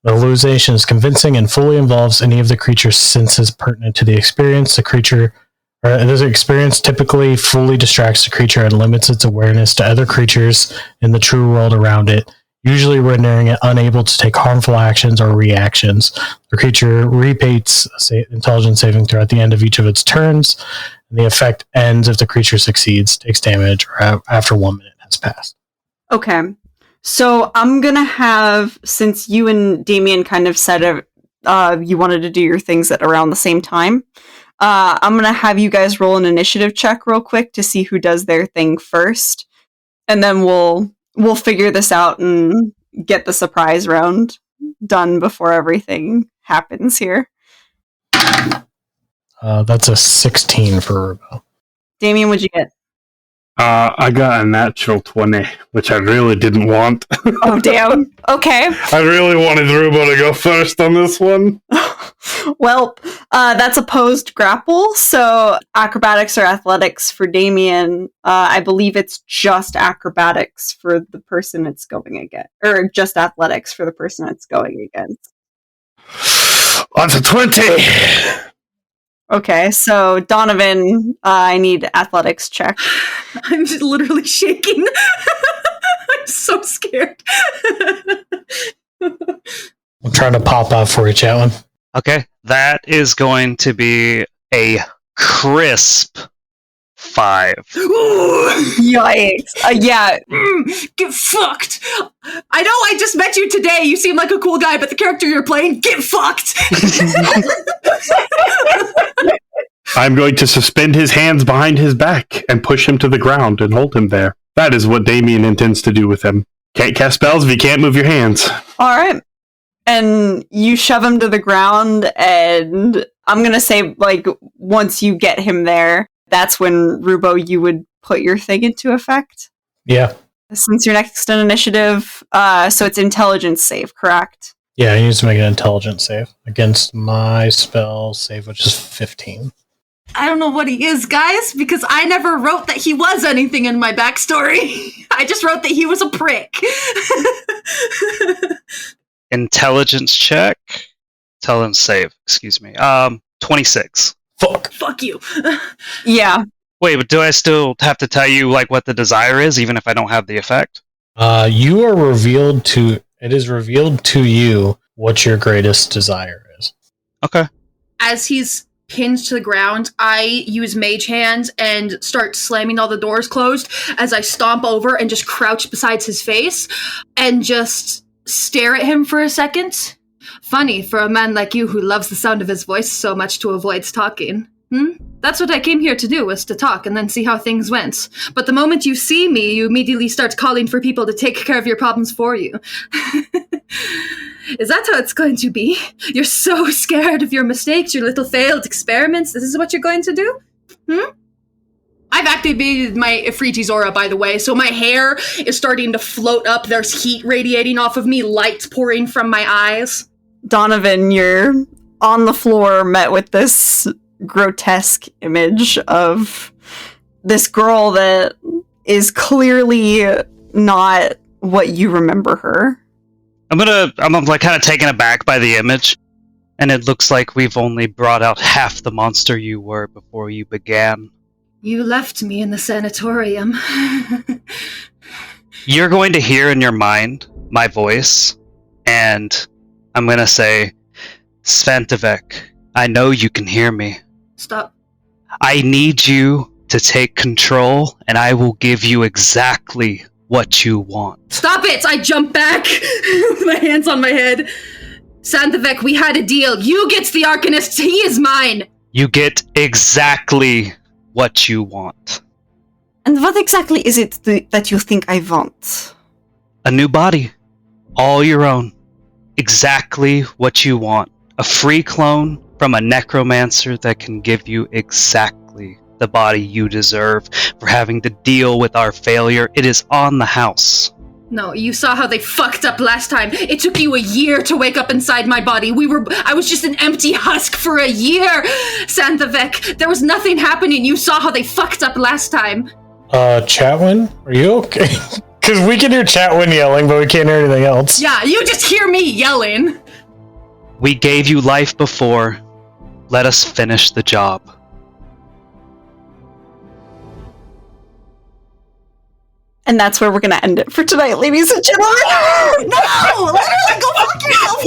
The hallucination is convincing and fully involves any of the creature's senses pertinent to the experience. This experience typically fully distracts the creature and limits its awareness to other creatures in the true world around it, usually rendering it unable to take harmful actions or reactions. The creature repeats intelligence saving throw at the end of each of its turns, and the effect ends if the creature succeeds, takes damage, or after 1 minute has passed. Okay. So I'm going to have, since you and Damien kind of said you wanted to do your things at around the same time, I'm going to have you guys roll an initiative check real quick to see who does their thing first. And then we'll figure this out and get the surprise round done before everything happens here. That's a 16 for Rubo. Damien, what'd you get? I got a natural 20, which I really didn't want. Oh, damn. Okay. I really wanted Rubo to go first on this one. Well, that's opposed grapple, so acrobatics or athletics for Damien. I believe it's just acrobatics for the person it's going against, or just athletics for the person it's going against. On to 20! Okay, so Donovan, I need athletics check. I'm just literally shaking. I'm so scared. I'm trying to pop out for you, Chatwin. Okay, that is going to be a crisp 5. Yikes. Yeah. Get fucked. I know I just met you today. You seem like a cool guy, but the character you're playing, get fucked. I'm going to suspend his hands behind his back and push him to the ground and hold him there. That is what Damien intends to do with him. Can't cast spells if you can't move your hands. All right. And you shove him to the ground, and I'm going to say, like, once you get him there, that's when, Rubo, you would put your thing into effect? Yeah. Since you're next in initiative, so it's intelligence save, correct? Yeah, he needs to make an intelligence save against my spell save, which is 15. I don't know what he is, guys, because I never wrote that he was anything in my backstory. I just wrote that he was a prick. Intelligence check. Intelligence save, excuse me. 26. Fuck you. Yeah. Wait, but do I still have to tell you like what the desire is, even if I don't have the effect? It is revealed to you what your greatest desire is. Okay. As he's pinned to the ground, I use Mage Hand and start slamming all the doors closed as I stomp over and just crouch beside his face and just stare at him for a second. Funny for a man like you who loves the sound of his voice so much to avoid talking. That's what I came here to do, was to talk and then see how things went. But the moment you see me, you immediately start calling for people to take care of your problems for you. Is that how it's going to be? You're so scared of your mistakes, your little failed experiments. This is what you're going to do? I've activated my Ifriti's aura, by the way, so my hair is starting to float up. There's heat radiating off of me, light pouring from my eyes. Donovan, you're on the floor, met with this grotesque image of this girl that is clearly not what you remember her. I'm like kind of taken aback by the image, and it looks like we've only brought out half the monster you were before you began. You left me in the sanatorium. You're going to hear in your mind my voice, and I'm going to say, Svantovec, I know you can hear me. Stop. I need you to take control, and I will give you exactly what you want. Stop it! I jump back with my hands on my head. Svantovec, we had a deal. You get the Arcanist, he is mine! You get exactly what you want. And what exactly is it that you think I want? A new body. All your own. Exactly what you want. A free clone from a necromancer that can give you exactly the body you deserve for having to deal with our failure. It is on the house. No, you saw how they fucked up last time. It took you a year to wake up inside my body. I was just an empty husk for a year, Santavec. There was nothing happening. You saw how they fucked up last time. Chatwin, are you okay? Because we can hear Chatwin yelling, but we can't hear anything else. Yeah, you just hear me yelling. We gave you life before. Let us finish the job. And that's where we're going to end it for tonight, ladies and gentlemen. No! Literally, go fuck yourself!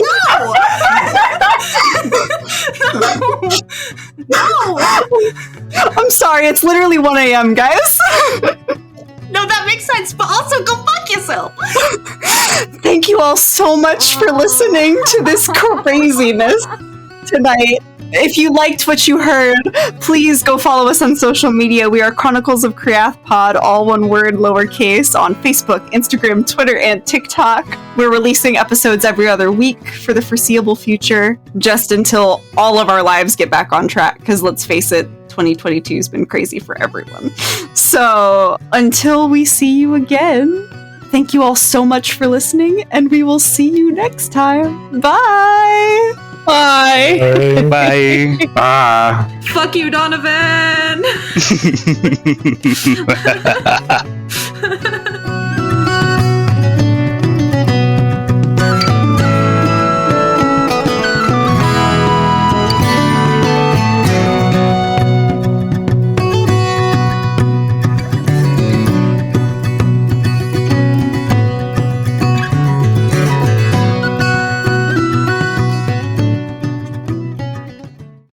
No! No! I'm sorry, it's literally 1 a.m., guys. No, that makes sense, but also go fuck yourself! Thank you all so much for listening to this craziness tonight. If you liked what you heard, please go follow us on social media. We are Chronicles of Kriath Pod, all one word, lowercase, on Facebook, Instagram, Twitter, and TikTok. We're releasing episodes every other week for the foreseeable future, just until all of our lives get back on track, because let's face it, 2022 has been crazy for everyone. So, until we see you again, thank you all so much for listening, and we will see you next time. Bye! Bye. Bye. Bye. Fuck you, Donovan!